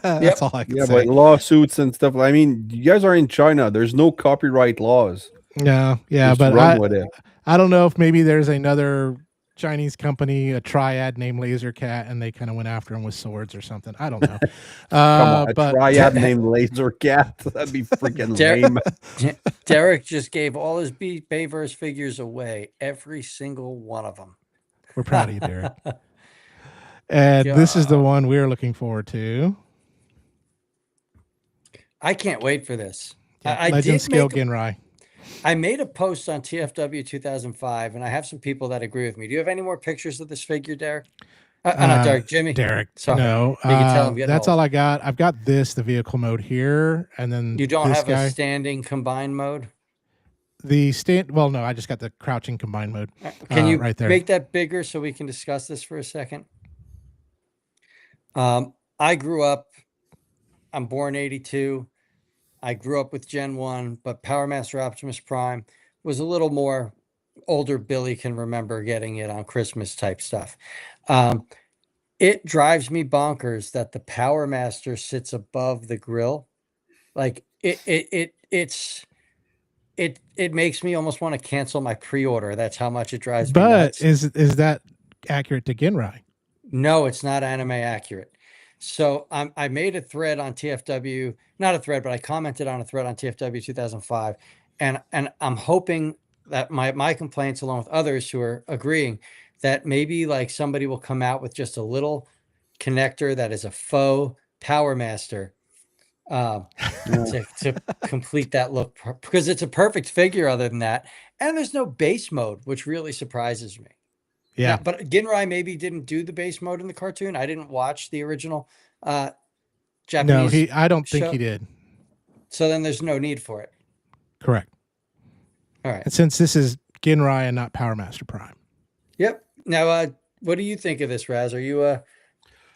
That's all I can say. But lawsuits and stuff. I mean, you guys are in China. There's no copyright laws. Yeah, Just but run with it. I don't know if maybe there's another Chinese company, a triad named Laser Cat, and they kind of went after him with swords or something. I don't know. Come on, a triad named Laser Cat. That'd be freaking lame. Derek just gave all his Bayverse figures away, every single one of them. We're proud of you, Derek. And this is the one we're looking forward to. I can't wait for this. Yeah, Legend Scale Genrai. I made a post on TFW 2005, and I have some people that agree with me. Do you have any more pictures of this figure, Derek? Not Derek, Jimmy. Derek. Sorry. No. You can tell him that's all I got. I've got the vehicle mode here, and then you don't have a standing combine mode? Well, no, I just got the crouching combine mode. Can you right there. Make that bigger so we can discuss this for a second? I grew up, I'm born 82. I grew up with Gen 1, but Power Master Optimus Prime was a little more older Billy can remember getting it on Christmas type stuff. It drives me bonkers that the Power Master sits above the grill. Like it makes me almost want to cancel my pre-order. That's how much it drives me But nuts. is that accurate to Ginrai? No, it's not anime accurate. So I made a thread on TFW, not a thread, but I commented on a thread on TFW 2005, and I'm hoping that my complaints, along with others who are agreeing, that maybe like somebody will come out with just a little connector that is a faux Power Master to complete that look, because it's a perfect figure other than that, and there's no base mode, which really surprises me. Yeah, But Ginrai maybe didn't do the base mode in the cartoon. I didn't watch the original Japanese. No, I don't think he did. So then there's no need for it. Correct. All right. And since this is Ginrai and not Power Master Prime. Yep. Now, what do you think of this, Raz? Are you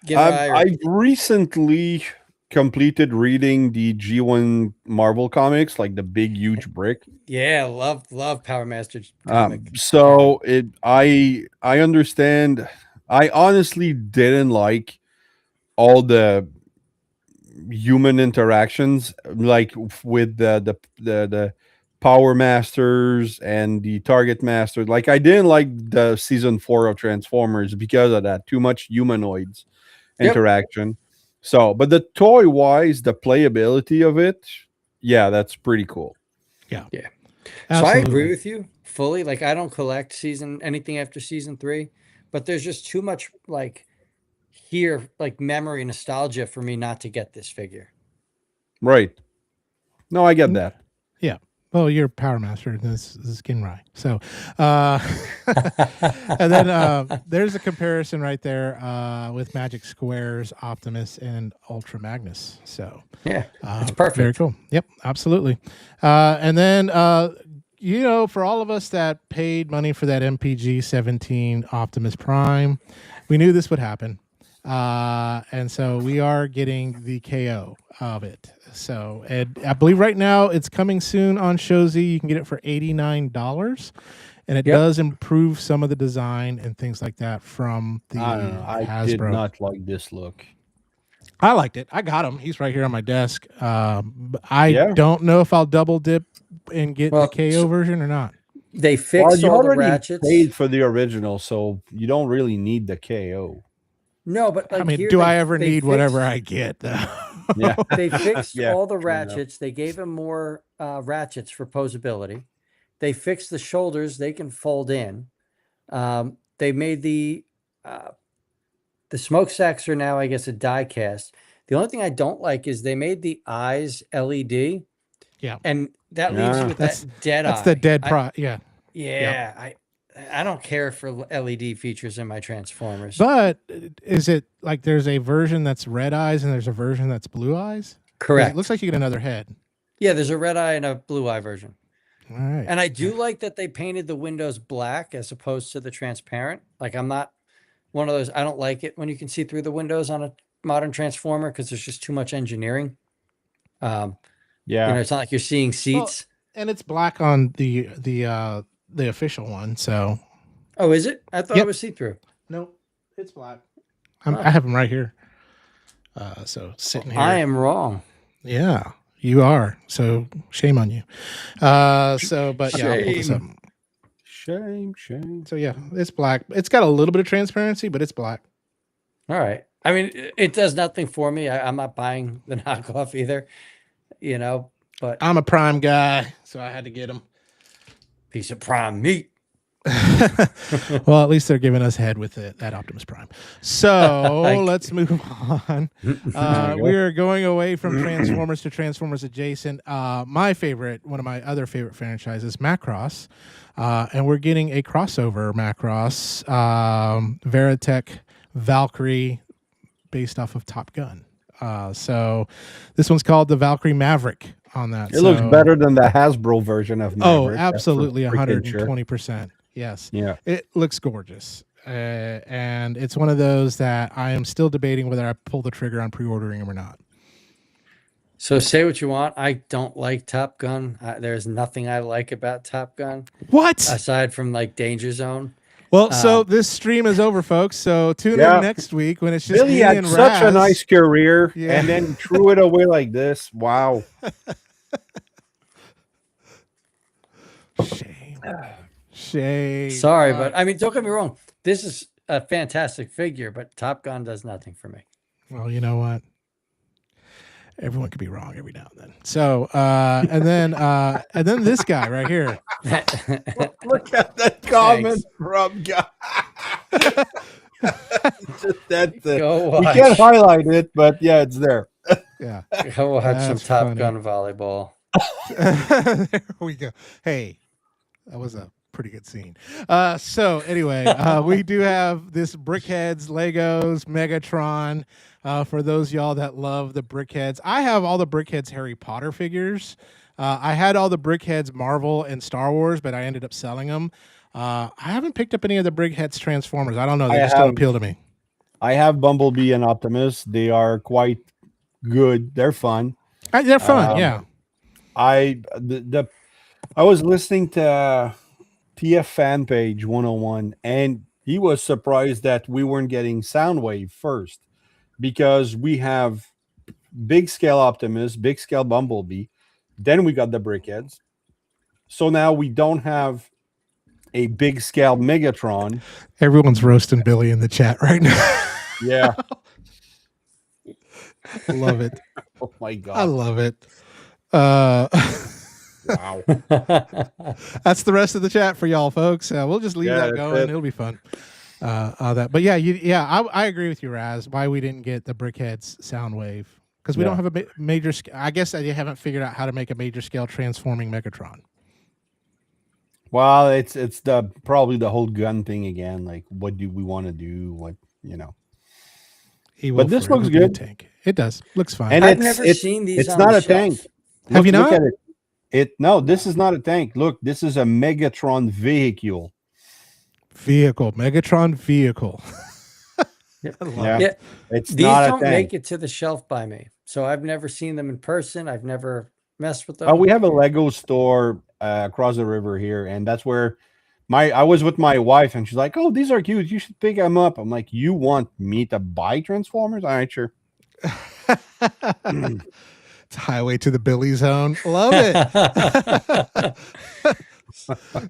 Ginrai? I recently completed reading the G1 Marvel comics, like the big, huge brick. Yeah, love Power Master comic. So I understand. I honestly didn't like all the human interactions, like with the Power Masters and the Target Master. Like, I didn't like the season 4 of Transformers because of that. Too much humanoids interaction. So, but the toy wise, the playability of it, yeah, that's pretty cool. Yeah. Absolutely. So I agree with you fully. Like, I don't collect anything after season 3, but there's just too much like memory nostalgia for me not to get this figure. Right. No, I get that. Yeah. Well, you're Power Master, and this is Ginrai. So, and then there's a comparison right there with Magic Square's Optimus and Ultra Magnus. So, yeah, it's perfect. Very cool. Yep, absolutely. And then, for all of us that paid money for that MPG 17 Optimus Prime, we knew this would happen. And so we are getting the KO of it. So, and I believe right now it's coming soon on Shozi. You can get it for $89, and it does improve some of the design and things like that from the I Hasbro. did not like this look. I liked it. I got him. He's right here on my desk. I don't know if I'll double dip and get the KO version or not. They fixed all the ratchets. Paid for the original, so you don't really need the KO. No, but like, I mean, do I ever need whatever I get though? Yeah, they fixed all the ratchets. They gave him more ratchets for posability. They fixed the shoulders; they can fold in. They made the smokestacks are now, I guess, a die cast. The only thing I don't like is they made the eyes LED. Yeah, and that leaves you with that dead eye. That's the dead Yeah. Yeah, I don't care for LED features in my Transformers. But is it like there's a version that's red eyes and there's a version that's blue eyes? Correct. It looks like you get another head. Yeah, there's a red eye and a blue eye version. All right. And I do like that they painted the windows black as opposed to the transparent. Like, I'm not one of those, I don't like it when you can see through the windows on a modern Transformer because there's just too much engineering. It's not like you're seeing seats. Well, and it's black on the official one, so. Oh, is it? I thought it was see-through. Nope, it's black. I have them right here. So sitting here. I am wrong. Yeah, you are. So shame on you. But yeah, I'll pull this up. Shame. So yeah, it's black. It's got a little bit of transparency, but it's black. All right. I mean, it does nothing for me. I'm not buying the knockoff either, but I'm a Prime guy, so I had to get them. Piece of Prime meat. Well, at least they're giving us head with that Optimus Prime. So let's move on. We are going away from Transformers to Transformers adjacent. My favorite, one of my other favorite franchises, Macross. And we're getting a crossover Macross, Veritech Valkyrie, based off of Top Gun. So this one's called the Valkyrie Maverick on that. It looks better than the Hasbro version of Maverick. Oh, absolutely, 120%. Yes. Yeah. It looks gorgeous. And it's one of those that I am still debating whether I pull the trigger on pre-ordering them or not. So say what you want. I don't like Top Gun. There's nothing I like about Top Gun. What? Aside from like Danger Zone. Well, so this stream is over, folks. So tune in next week when it's just Billy me had and such Raz. a nice career, and then threw it away like this. Wow. Shame. Sorry, but I mean, don't get me wrong. This is a fantastic figure, but Top Gun does nothing for me. Well, you know what? Everyone could be wrong every now and then. So, and then this guy right here. Look at that comment from guy. Just that we can't highlight it, but yeah, it's there. Yeah, go watch some Top Gun volleyball. There we go. Hey, that was a pretty good scene. So anyway, we do have this Brickheads, Legos, Megatron. For those y'all that love the Brickheads, I have all the Brickheads Harry Potter figures. I had all the Brickheads Marvel and Star Wars, but I ended up selling them. I haven't picked up any of the Brickheads Transformers. I don't know. They just don't appeal to me. I have Bumblebee and Optimus. They are quite good. They're fun. They're fun, yeah. I was listening to TF Fan Page 101, and he was surprised that we weren't getting Soundwave first, because we have big scale Optimus, big scale Bumblebee, then we got the Brickheads. So now we don't have a big scale Megatron. Everyone's roasting Billy in the chat right now. Yeah. Love it. Oh my God. I love it. Wow. That's the rest of the chat for y'all, folks. We'll just leave that going. It'll be fun. But yeah, I agree with you, Raz. Why we didn't get the Brickheads Soundwave, because we don't have a major. I guess they haven't figured out how to make a major scale transforming Megatron. Well, it's probably the whole gun thing again. Like, what do we want to do? What, you know? But this looks good. Tank. It does. Looks fine. And I've never seen these. It's not a tank. Have you not? Look at it. No, this is not a tank. Look, this is a Megatron vehicle. Megatron vehicle. It's these not don't a tank. make it to the shelf by me, so I've never seen them in person. I've never messed with them. Oh, we have a Lego store across the river here, and that's where I was with my wife, and she's like, "Oh, these are cute. You should pick them up." I'm like, "You want me to buy Transformers? All right, sure." It's highway to the Billy zone. Love it.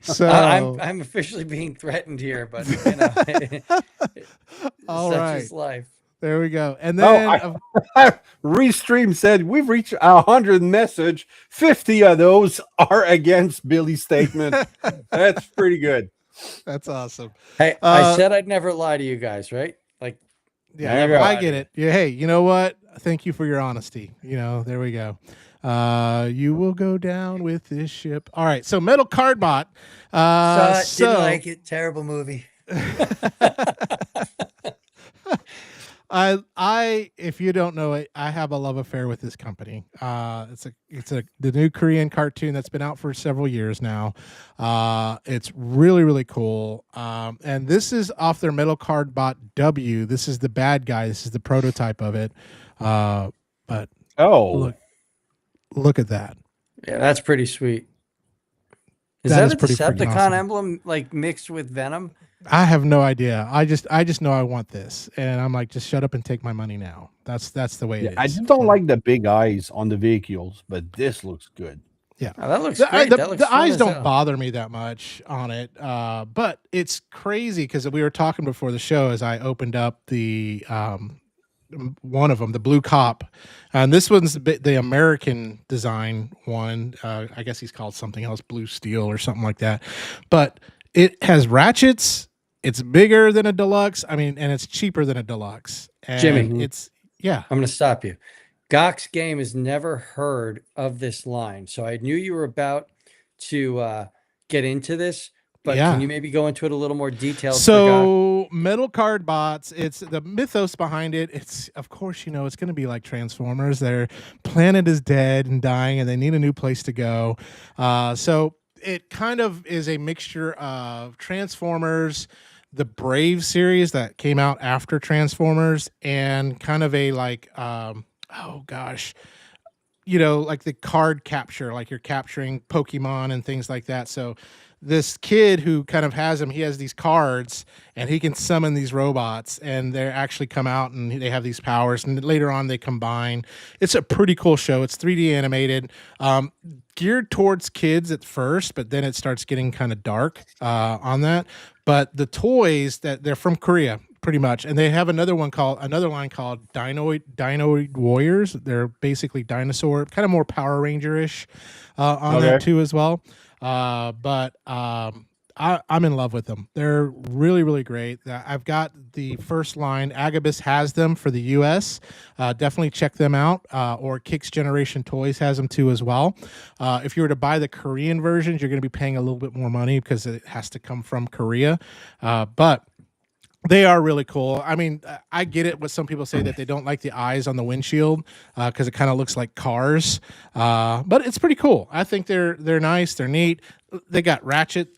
So I'm officially being threatened here, but you know, all such right, is life. There we go. And then Restream said we've reached 100 message. 50 of those are against Billy's statement. That's pretty good. That's awesome. Hey, I said I'd never lie to you guys, right? Like, yeah, I get it. Yeah, hey, you know what? Thank you for your honesty. You know, there we go. You will go down with this ship. All right, so Metal Cardbot. Didn't like it. Terrible movie. If you don't know it, I have a love affair with this company. It's the new Korean cartoon that's been out for several years now. It's really, really cool. And this is off their Metal Cardbot W. This is the bad guy. This is the prototype of it. But look at that. Yeah, that's pretty sweet. Is that a Decepticon awesome emblem, like mixed with Venom? I have no idea. I just know I want this, and I'm like, just shut up and take my money now. That's the way it is. I just don't like the big eyes on the vehicles, but this looks good. Yeah, that looks great. The eyes don't bother me that much on it, but it's crazy because we were talking before the show as I opened up the one of them, the Blue Cop, and this one's the American design one. I guess he's called something else, Blue Steel or something like that, but it has ratchets. It's bigger than a deluxe. I mean, and it's cheaper than a deluxe. And Jimmy, I'm going to stop you. Gox Game has never heard of this line, so I knew you were about to get into this. But can you maybe go into it a little more detail? So Metal Cardbots, it's the mythos behind it. It's, of course, you know, it's going to be like Transformers. Their planet is dead and dying, and they need a new place to go. So it kind of is a mixture of Transformers, the Brave series that came out after Transformers, and kind of a like, like the card capture, like you're capturing Pokemon and things like that. So this kid who kind of has him, he has these cards and he can summon these robots and they actually come out and they have these powers and later on they combine. It's a pretty cool show. It's 3D animated, geared towards kids at first, but then it starts getting kind of dark on that. But the toys that they're from Korea, pretty much, and they have another line called Dinoid Warriors. They're basically dinosaur, kind of more Power Ranger-ish on that too as well. But I'm in love with them. They're really, really great. I've got the first line. Agabus has them for the U.S. Definitely check them out. Or Kicks Generation Toys has them too as well. If you were to buy the Korean versions, you're going to be paying a little bit more money because it has to come from Korea. But they are really cool. I mean, I get it. What some people say that they don't like the eyes on the windshield because it kind of looks like cars. But it's pretty cool. I think they're nice. They're neat. They got Ratchet,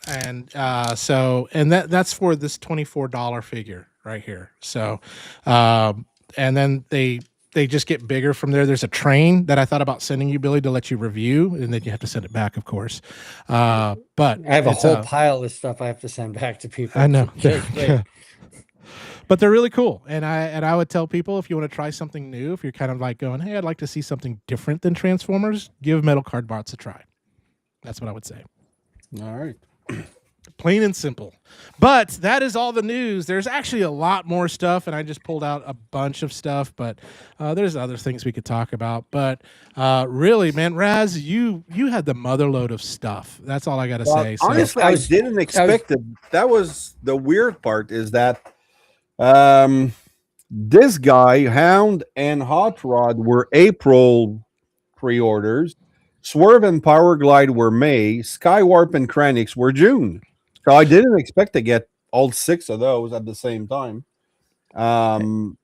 and that's for this $24 figure right here. So, and then they just get bigger from there. There's a train that I thought about sending you, Billy, to let you review, and then you have to send it back, of course. But I have a whole pile of stuff I have to send back to people. I know. But they're really cool. And I would tell people, if you want to try something new, if you're kind of like going, hey, I'd like to see something different than Transformers, give Metal Card Bots a try. That's what I would say. All right. Plain and simple. But that is all the news. There's actually a lot more stuff, and I just pulled out a bunch of stuff, but there's other things we could talk about. But really, man, Raz, you had the motherload of stuff. That's all I got to say. So, honestly, I didn't expect it. That was the weird part, is that this guy, Hound and Hot Rod, were April pre-orders. Swerve and Power Glide were May. Skywarp and Kranix were June. So I didn't expect to get all 6 of those at the same time. And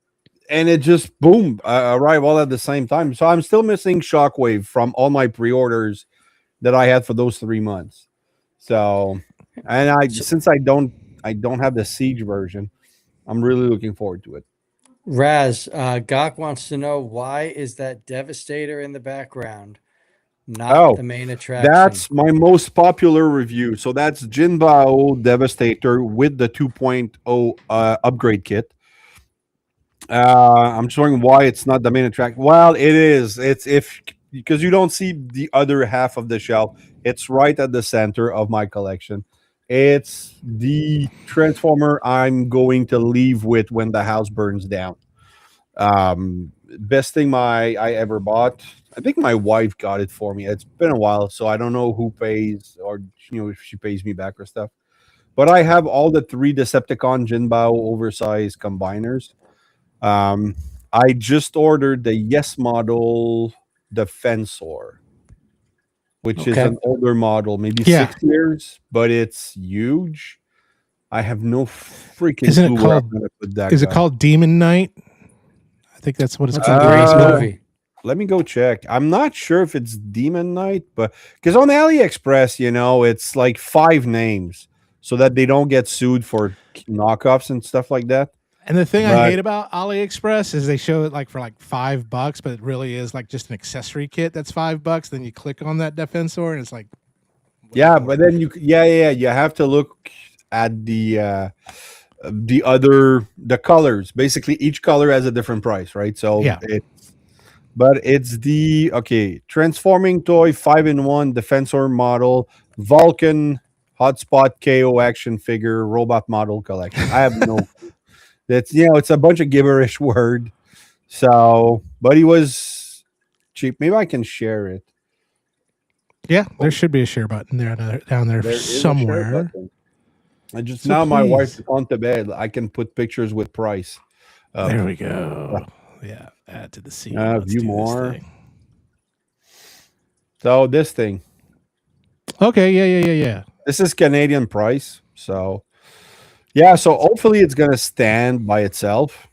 it just, boom, arrived all at the same time. So I'm still missing Shockwave from all my pre-orders that I had for those 3 months. So, and since I don't have the Siege version, I'm really looking forward to it. Raz, Gok wants to know, why is that Devastator in the background not the main attraction? That's my most popular review. So that's Jinbao Devastator with the 2.0 upgrade kit. I'm showing why it's not the main attraction. Well, it is. It's because you don't see the other half of the shelf. It's right at the center of my collection. It's the Transformer I'm going to leave with when the house burns down. Best thing I ever bought. I think my wife got it for me. It's been a while, so I don't know who pays, or if she pays me back or stuff. But I have all the 3 Decepticon Jinbao oversized combiners. I just ordered the Yes model Defensor, which is an older model, maybe 6 years, but it's huge. I have no freaking clue where I'm gonna put that. Is it called Demon Knight? I think that's what it's called. That's a great movie. Let me go check. I'm not sure if it's Demon Knight, but because on AliExpress, it's like 5 names so that they don't get sued for knockoffs and stuff like that. And the thing I hate about AliExpress is they show it like for like $5, but it really is like just an accessory kit that's $5. Then you click on that Defensor and it's like, yeah, but then you have to look at the colors. Basically, each color has a different price, right? So it's the transforming toy 5-in-1 Defensor model Vulcan Hotspot KO action figure robot model collection. I have no clue. That's it's a bunch of gibberish word. So, but he was cheap. Maybe I can share it. Yeah, there should be a share button down there somewhere. I just now my wife's on to bed. I can put pictures with price. There we go. Yeah, add to the scene. View more. So this thing. Okay, yeah. This is Canadian price. So yeah, so hopefully it's gonna stand by itself.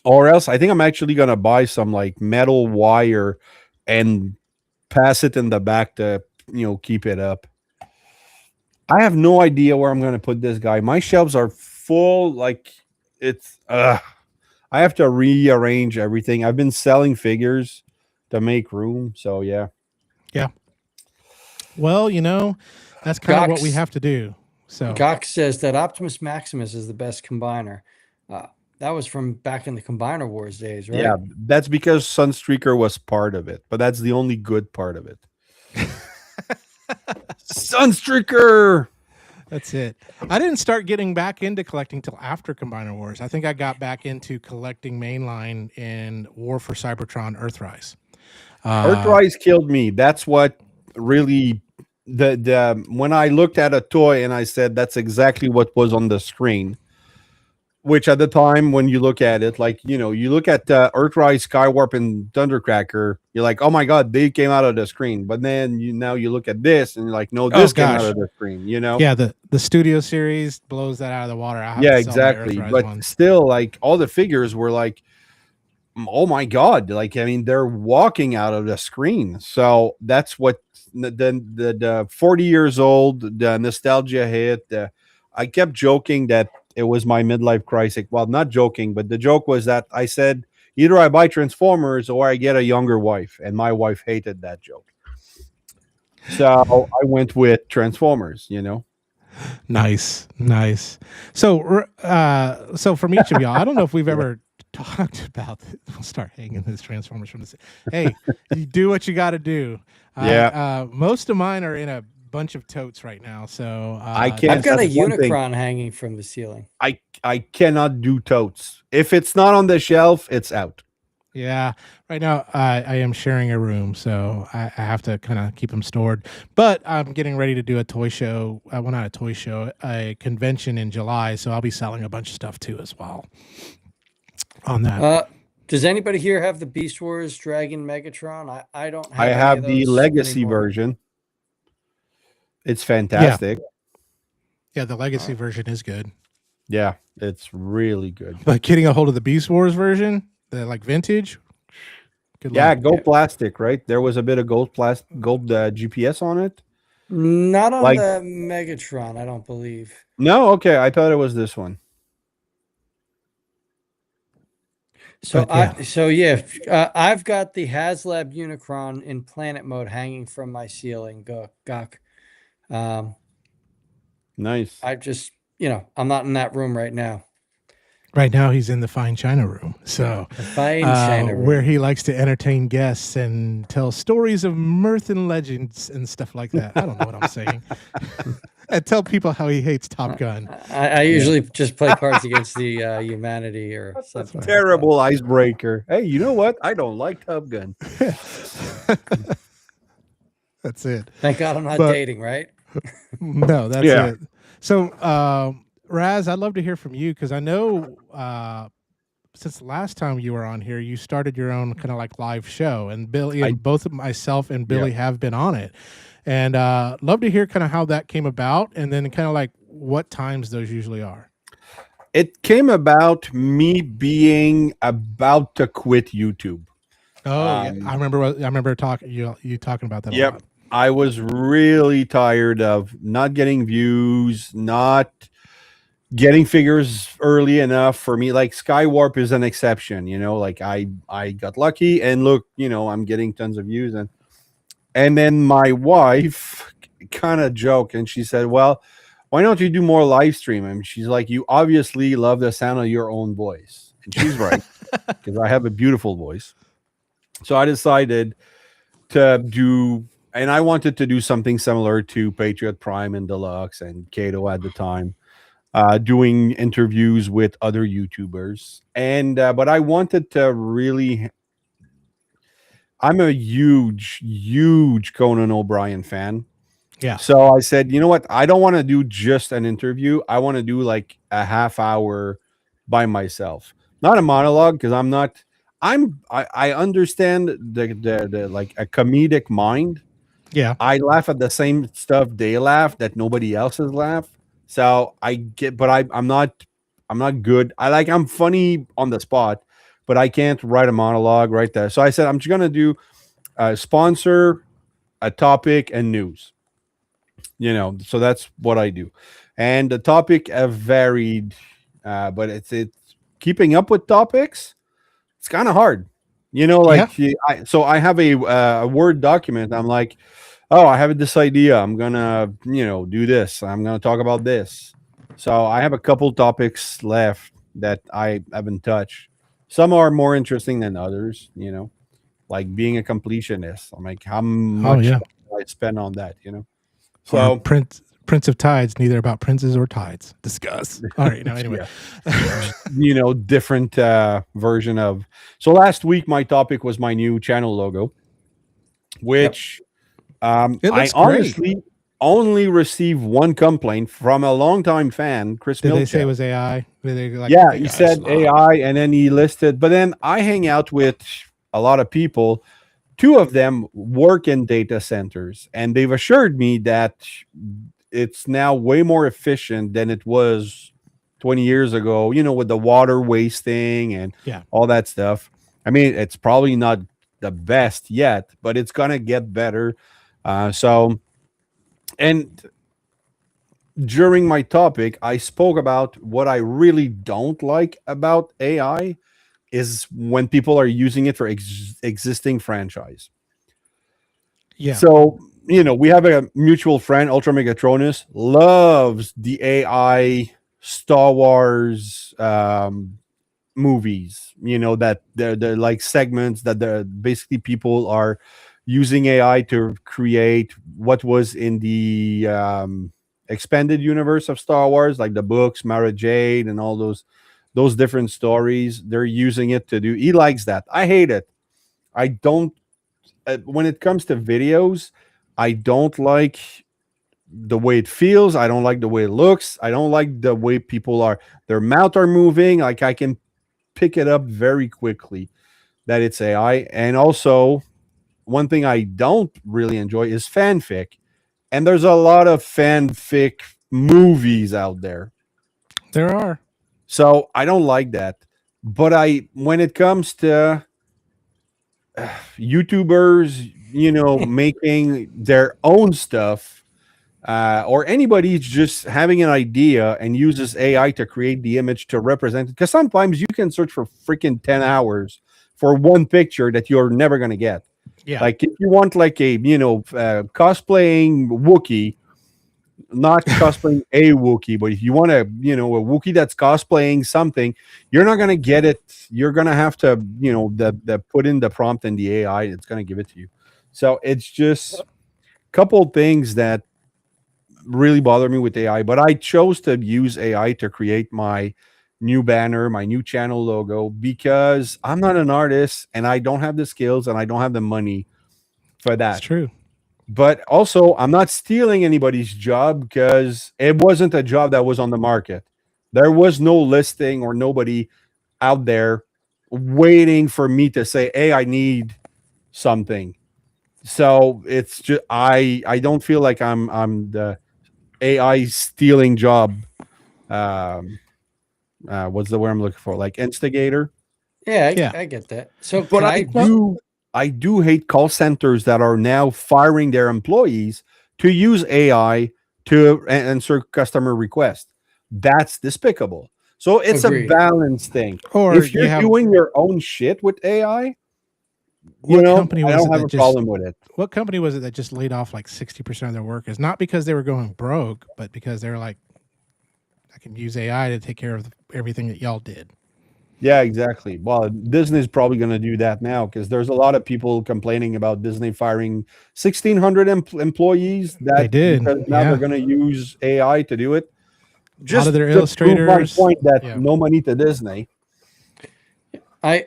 Or else I think I'm actually gonna buy some like metal wire and pass it in the back to keep it up. I have no idea where I'm gonna put this guy. My shelves are full. Like it's I have to rearrange everything. I've been selling figures to make room. So yeah. Yeah. Well, that's kind of what we have to do. So Gok says that Optimus Maximus is the best combiner. That was from back in the Combiner Wars days, right? Yeah, that's because Sunstreaker was part of it, but that's the only good part of it. Sunstreaker! That's it. I didn't start getting back into collecting till after Combiner Wars. I think I got back into collecting mainline in War for Cybertron Earthrise. Earthrise killed me. That's what really the when I looked at a toy and I said that's exactly what was on the screen. Which at the time, when you look at it, like, you look at Earthrise, Skywarp, and Thundercracker, you're like, oh my god, they came out of the screen. But then now you look at this and you're like, no, this came out of the screen. Yeah, the Studio Series blows that out of the water. Yeah, exactly. But ones. Still, like, all the figures were like, oh my god, like, I mean, they're walking out of the screen. So that's what the 40 years old, the nostalgia hit. I kept joking that it was my midlife crisis. Well, not joking, but the joke was that I said either I buy Transformers or I get a younger wife, and my wife hated that joke. So I went with Transformers. Nice. So from each of y'all, I don't know if we've ever talked about this. We'll start hanging this Transformers from this. Hey, you do what you got to do. Yeah. Most of mine are in a bunch of totes right now, so I've got a Unicron hanging from the ceiling. I cannot do totes. If it's not on the shelf, it's out. Yeah, right now I am sharing a room, so I have to kind of keep them stored. But I'm getting ready to do a toy show. Well, not a toy show, a convention in July, so I'll be selling a bunch of stuff too as well on that. Does anybody here have the Beast Wars Dragon Megatron? I don't have I have the Legacy version. It's fantastic. Yeah, the Legacy version is good. Yeah, it's really good. But getting a hold of the Beast Wars version, the like vintage. Good luck. Gold plastic, right? There was a bit of gold GPS on it. Not on the Megatron, I don't believe. No, okay. I thought it was this one. So I've got the HasLab Unicron in planet mode hanging from my ceiling. Gok. Nice. I just, I'm not in that room right now. Right now, he's in the Fine China room. So, where he likes to entertain guests and tell stories of mirth and legends and stuff like that. I don't know what I'm saying. And tell people how he hates Top Gun. I usually just play cards against the humanity or something. Terrible icebreaker. Hey, you know what? I don't like Top Gun. That's it. Thank God I'm not dating, right? No, that's it. So, Raz, I'd love to hear from you because I know since the last time you were on here, you started your own kind of like live show, and Billy, both of myself and Billy have been on it, and love to hear kind of how that came about, and then kind of like what times those usually are. It came about me being about to quit YouTube. Oh, yeah. I remember talking you talking about that. Yep. A lot. I was really tired of not getting views, not getting figures early enough for me. Like Skywarp is an exception, like I got lucky and look, I'm getting tons of views. And then my wife kind of joked and she said, well, why don't you do more live stream? And she's like, you obviously love the sound of your own voice. And she's right, because I have a beautiful voice. So I decided to do, and I wanted to do something similar to Patriot Prime and Deluxe and Kato at the time, doing interviews with other YouTubers. And but I wanted to really, I'm a huge Conan O'Brien fan. Yeah. So I said, you know what? I don't want to do just an interview. I want to do like a half hour by myself, not a monologue, because I understand the like a comedic mind. Yeah. I laugh at the same stuff they laugh that nobody else has laughed. So I get, but I'm not good. I'm funny on the spot, but I can't write a monologue right there. So I said, I'm just going to do a sponsor, a topic, and news. So that's what I do. And the topic varied, but keeping up with topics, it's kind of hard. So I have a Word document. I'm like, oh, I have this idea. I'm gonna, do this. I'm gonna talk about this. So I have a couple topics left that I haven't touched. Some are more interesting than others, like being a completionist. I'm like, how much do I spend on that, So Prince of Tides, neither about princes or tides. Discuss. All right, now anyway. Different version of. So last week my topic was my new channel logo, which I honestly only received one complaint from a longtime fan, Chris. Did they say it was AI? He said AI, and then he listed. But then I hang out with a lot of people. Two of them work in data centers, and they've assured me that it's now way more efficient than it was 20 years ago, with the water wasting and all that stuff. I mean, it's probably not the best yet, but it's going to get better. And during my topic, I spoke about what I really don't like about AI is when people are using it for existing franchise. Yeah. So, we have a mutual friend, Ultra Megatronus, loves the AI Star Wars movies, that they're like segments that they're basically people are using AI to create what was in the expanded universe of Star Wars, like the books, Mara Jade, and all those different stories. They're using it to do. He likes that. I hate it. I don't. When it comes to videos, I don't like the way it feels. I don't like the way it looks. I don't like the way people are. Their mouth are moving. Like I can pick it up very quickly that it's AI. And also, one thing I don't really enjoy is fanfic. And there's a lot of fanfic movies out there. There are. So I don't like that. But when it comes to YouTubers, making their own stuff, or anybody just having an idea and uses AI to create the image to represent it. Because sometimes you can search for freaking 10 hours for one picture that you're never going to get. Yeah. Like if you want like a, cosplaying Wookiee, not cosplaying a Wookiee, but if you want a Wookiee that's cosplaying something, you're not going to get it. You're going to have to, the put in the prompt in the AI. It's going to give it to you. So it's just a couple things that really bother me with AI, but I chose to use AI to create my new banner, my new channel logo, because I'm not an artist and I don't have the skills and I don't have the money for that. That's true. But also, I'm not stealing anybody's job because it wasn't a job that was on the market. There was no listing or nobody out there waiting for me to say, hey, I need something. So it's just I don't feel like I'm the AI stealing job. What's the word I'm looking for? Like instigator. Yeah, I get that. So, but I do hate call centers that are now firing their employees to use AI to answer customer requests. That's despicable. So it's a balance thing. Or if you're doing your own shit with AI, company was I don't have a problem with it. What company was it that just laid off like 60% of their workers? Not because they were going broke, but because they were like, I can use AI to take care of everything that y'all did. Yeah, exactly. Well, Disney's probably going to do that now because there's a lot of people complaining about Disney firing 1,600 employees. They did. Because now they're going to use AI to do it. Just a lot of their illustrators. My point that no money to Disney. I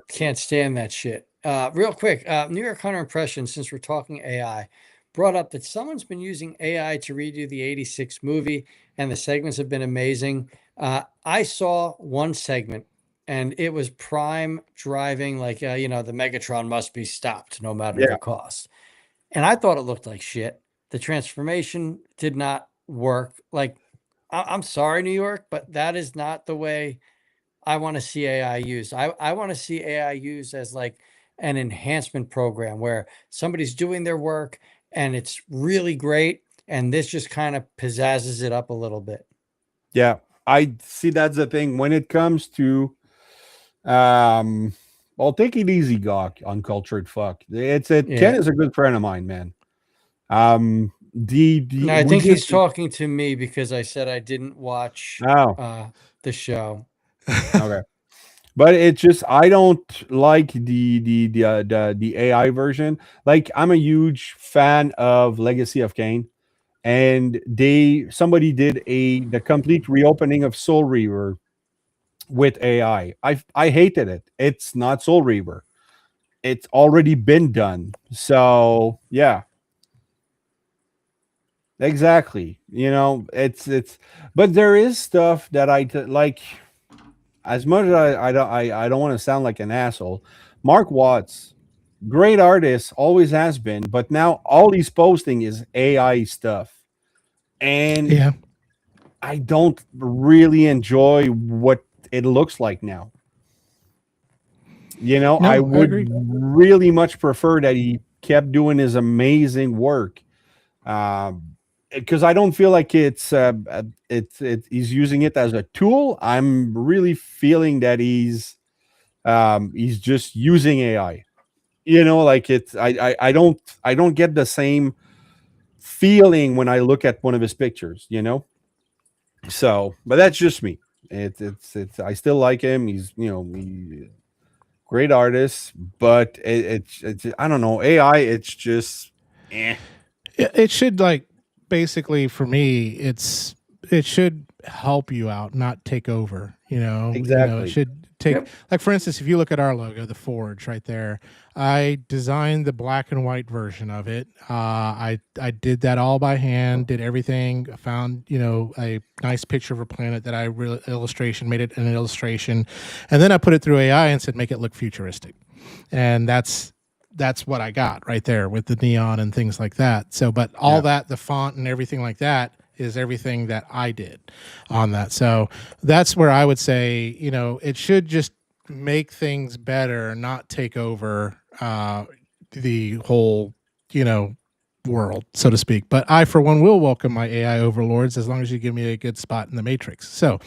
can't stand that shit. Real quick, New York Hunter Impressions, since we're talking AI, brought up that someone's been using AI to redo the 86 movie, and the segments have been amazing. I saw one segment, and it was Prime driving like, the Megatron must be stopped no matter the cost. And I thought it looked like shit. The transformation did not work. Like, I'm sorry, New York, but that is not the way I want to see AI used. I want to see AI used as like an enhancement program where somebody's doing their work and it's really great. And this just kind of pizzazzes it up a little bit. Yeah, I see. That's the thing when it comes to Well, take it easy, Gawk, uncultured fuck. Ken is a good friend of mine, man. No, I think he's talking to me because I said I didn't watch the show. Okay. But it's just I don't like the AI version. Like, I'm a huge fan of Legacy of Kain, and somebody did the complete reopening of Soul Reaver with AI. I hated it. It's not Soul Reaver. It's already been done. So yeah, exactly. It's but there is stuff that like. As much as I don't want to sound like an asshole, Mark Watts, great artist, always has been, but now all he's posting is AI stuff, and I don't really enjoy what it looks like now. No, I would really much prefer that he kept doing his amazing work, because I don't feel like it's he's using it as a tool. I'm really feeling that he's just using AI. Like I don't get the same feeling when I look at one of his pictures. So, but that's just me. It's I still like him. He's great artist, but it's I don't know, AI. It's just It should, like, basically for me, it should help you out, not take over. Exactly. It should take, like, for instance, if you look at our logo, the Forge right there, I designed the black and white version of it. I did that all by hand, did everything. I found a nice picture of a planet that I made it an illustration, and then I put it through AI and said make it look futuristic, and that's what I got right there with the neon and things like that. So, but all that, the font and everything like that, is everything that I did on that. So that's where I would say, it should just make things better, not take over the whole, world, so to speak. But I, for one, will welcome my AI overlords as long as you give me a good spot in the Matrix. So,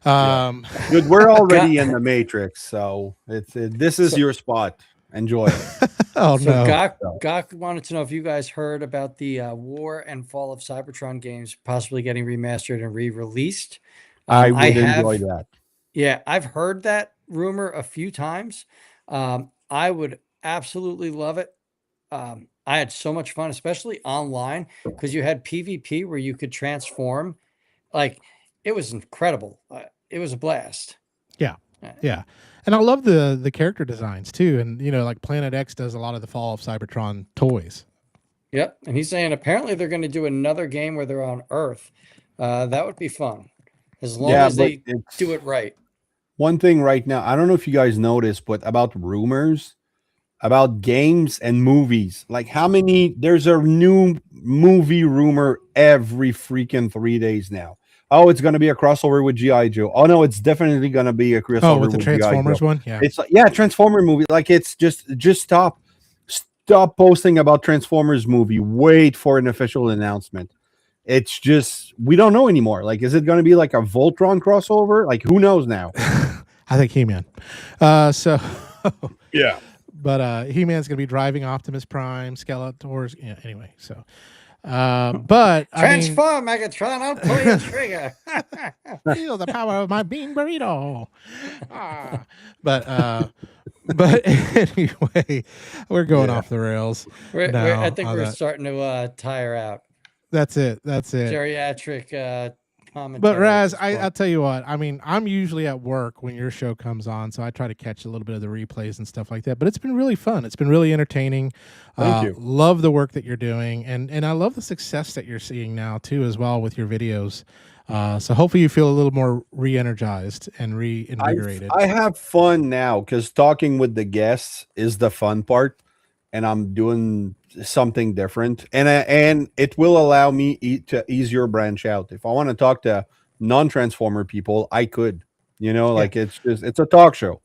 good. We're already in the Matrix, so this is your spot. Enjoy it. Gok wanted to know if you guys heard about the War and Fall of Cybertron games possibly getting remastered and re-released. I would enjoy that. Yeah, I've heard that rumor a few times. I would absolutely love it. I had so much fun, especially online, because you had PvP where you could transform. Like, it was incredible. It was a blast. Yeah. And I love the character designs too. And like Planet X does a lot of the Fall of Cybertron toys. Yep. And he's saying apparently they're going to do another game where they're on Earth. That would be fun, as long as they do it right. One thing right now, I don't know if you guys noticed, but about rumors about games and movies, like there's a new movie rumor every freaking 3 days now. Oh, it's going to be a crossover with G.I. Joe. Oh, no, it's definitely going to be a crossover with the Transformers one? Yeah. It's like, Transformer movie. Like, it's just stop posting about Transformers movie. Wait for an official announcement. It's just, we don't know anymore. Like, is it going to be like a Voltron crossover? Like, who knows now? I think He-Man. Yeah. But He-Man's going to be driving Optimus Prime, Skeletors. Yeah, anyway, so... but transform, Megatron. I'll pull your trigger. Feel the power of my bean burrito. But anyway, we're going off the rails. I think we're starting to tire out. That's it. Geriatric commentary. But Raz, I'll tell you what. I mean, I'm usually at work when your show comes on, so I try to catch a little bit of the replays and stuff like that. But it's been really fun. It's been really entertaining. Thank you. Love the work that you're doing, and I love the success that you're seeing now too, as well, with your videos. So hopefully you feel a little more re-energized and reinvigorated. I have fun now because talking with the guests is the fun part, and I'm doing something different, and it will allow me to easier branch out. If I want to talk to non-Transformer people, I could. Like, it's a talk show.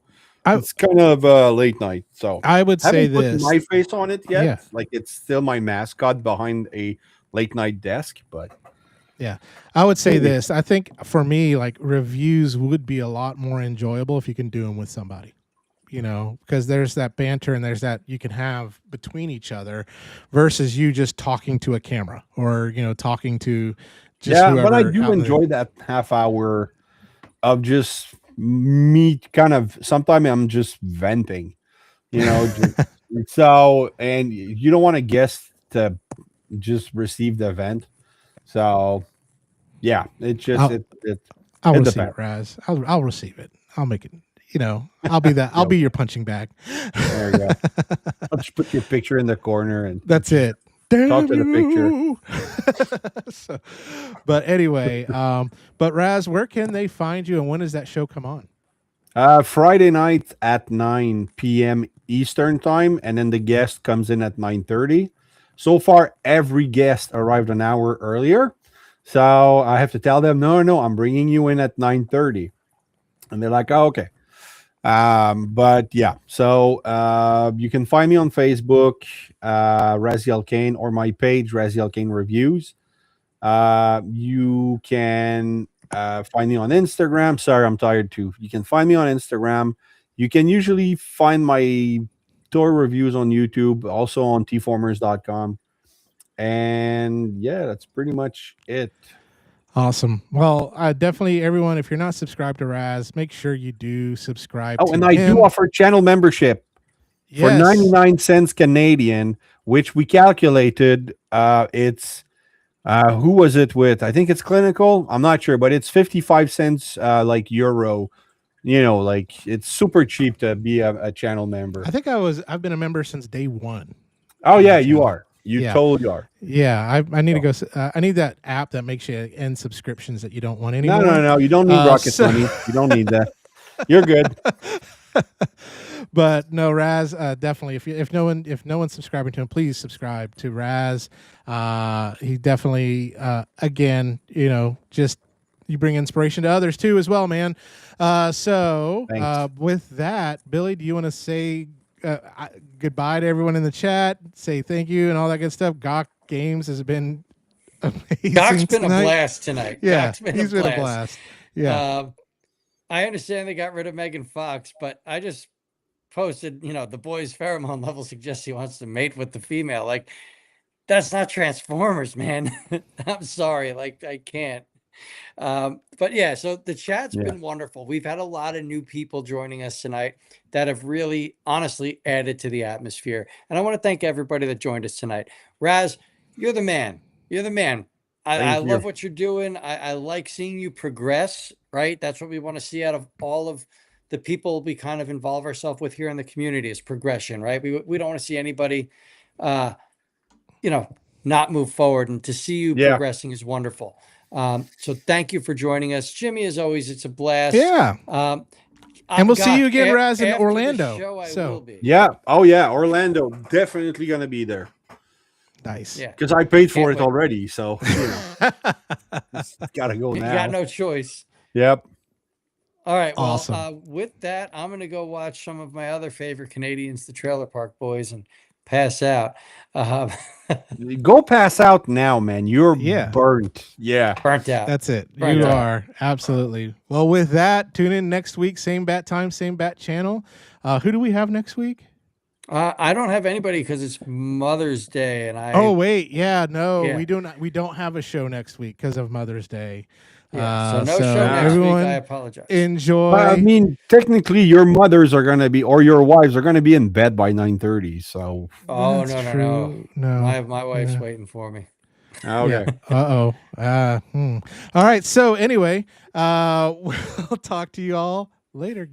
It's kind of late night, so I would say this. Put my face on it yet? Yeah. Like, it's still my mascot behind a late night desk, but Yeah. I would say this. I think for me, like reviews would be a lot more enjoyable if you can do them with somebody, because there's that banter and there's that you can have between each other versus you just talking to a camera or, talking to just whoever. But I do enjoy that half hour of just me kind of, sometimes I'm just venting, so, and you don't want a guest to just receive the event. So yeah, it just I'll receive it, Raz. I'll receive it. I'll make it. I'll be that. I'll be your punching bag. There you go. I'll just put your picture in the corner and that's it. Talk to the picture. But anyway, but Raz, where can they find you, and when does that show come on? Friday night at 9 p.m. Eastern time, and then the guest comes in at 9:30. So far, every guest arrived an hour earlier. So I have to tell them, no, I'm bringing you in at 9:30. And they're like, oh, okay. But yeah, so you can find me on Facebook, Razyel Kayne, or my page, Razyel Kayne Reviews. You can find me on Instagram. Sorry, I'm tired too. You can find me on Instagram. You can usually find my tour reviews on YouTube, also on tformers.com. And yeah, that's pretty much it. Awesome. Well, definitely, everyone, if you're not subscribed to Raz, make sure you do subscribe. Oh, and I do offer channel membership for 99 cents Canadian, which we calculated. It's who was it with? I think it's Clinical. I'm not sure, but it's 55 cents like euro. Like it's super cheap to be a channel member. I think I've been a member since day one. Oh yeah, you are. You totally are. Yeah, I need to go. I need that app that makes you end subscriptions that you don't want anymore. No. You don't need rocket money. You don't need that. You're good. But no, Raz, definitely. If no one's subscribing to him, please subscribe to Raz. He definitely, again, just you bring inspiration to others too, as well, man. So with that, Billy, do you want to say goodbye to everyone in the chat? Say thank you and all that good stuff. Gawk Games has been amazing. Gawk's been a blast tonight. Yeah, he's been a blast. Yeah. I understand they got rid of Megan Fox, but I just posted, the boy's pheromone level suggests he wants to mate with the female. Like, that's not Transformers, man. I'm sorry. Like, I can't. But yeah, so the chat's been wonderful. We've had a lot of new people joining us tonight that have really honestly added to the atmosphere. And I want to thank everybody that joined us tonight. Raz, you're the man. You're the man. I love what you're doing. I like seeing you progress, right? That's what we want to see out of all of the people we kind of involve ourselves with here in the community, is progression, right? We don't want to see anybody, not move forward, and to see you progressing is wonderful. So thank you for joining us, Jimmy. As always, it's a blast. Yeah. And we'll see you again, Raz, in Orlando. Will be. Yeah. Oh yeah. Orlando, definitely going to be there. Nice. Yeah. Because I paid for it already. So, got to go now. You got no choice. Yep. All right. Well, awesome. With that, I'm going to go watch some of my other favorite Canadians, the Trailer Park Boys, and pass out. Go pass out now, man. You're burnt. Yeah. Burnt out. That's it. You are. Absolutely. Well, with that, tune in next week. Same bat time, same bat channel. Who do we have next week? I don't have anybody because it's Mother's Day, and Oh wait, we don't have a show next week because of Mother's Day. So no show next week. I apologize. Enjoy. But, I mean, technically, your mothers are going to be, or your wives are going to be in bed by 9:30. So. Oh no. My wife's waiting for me. Okay. All right. So anyway, we'll talk to you all later. Goodbye.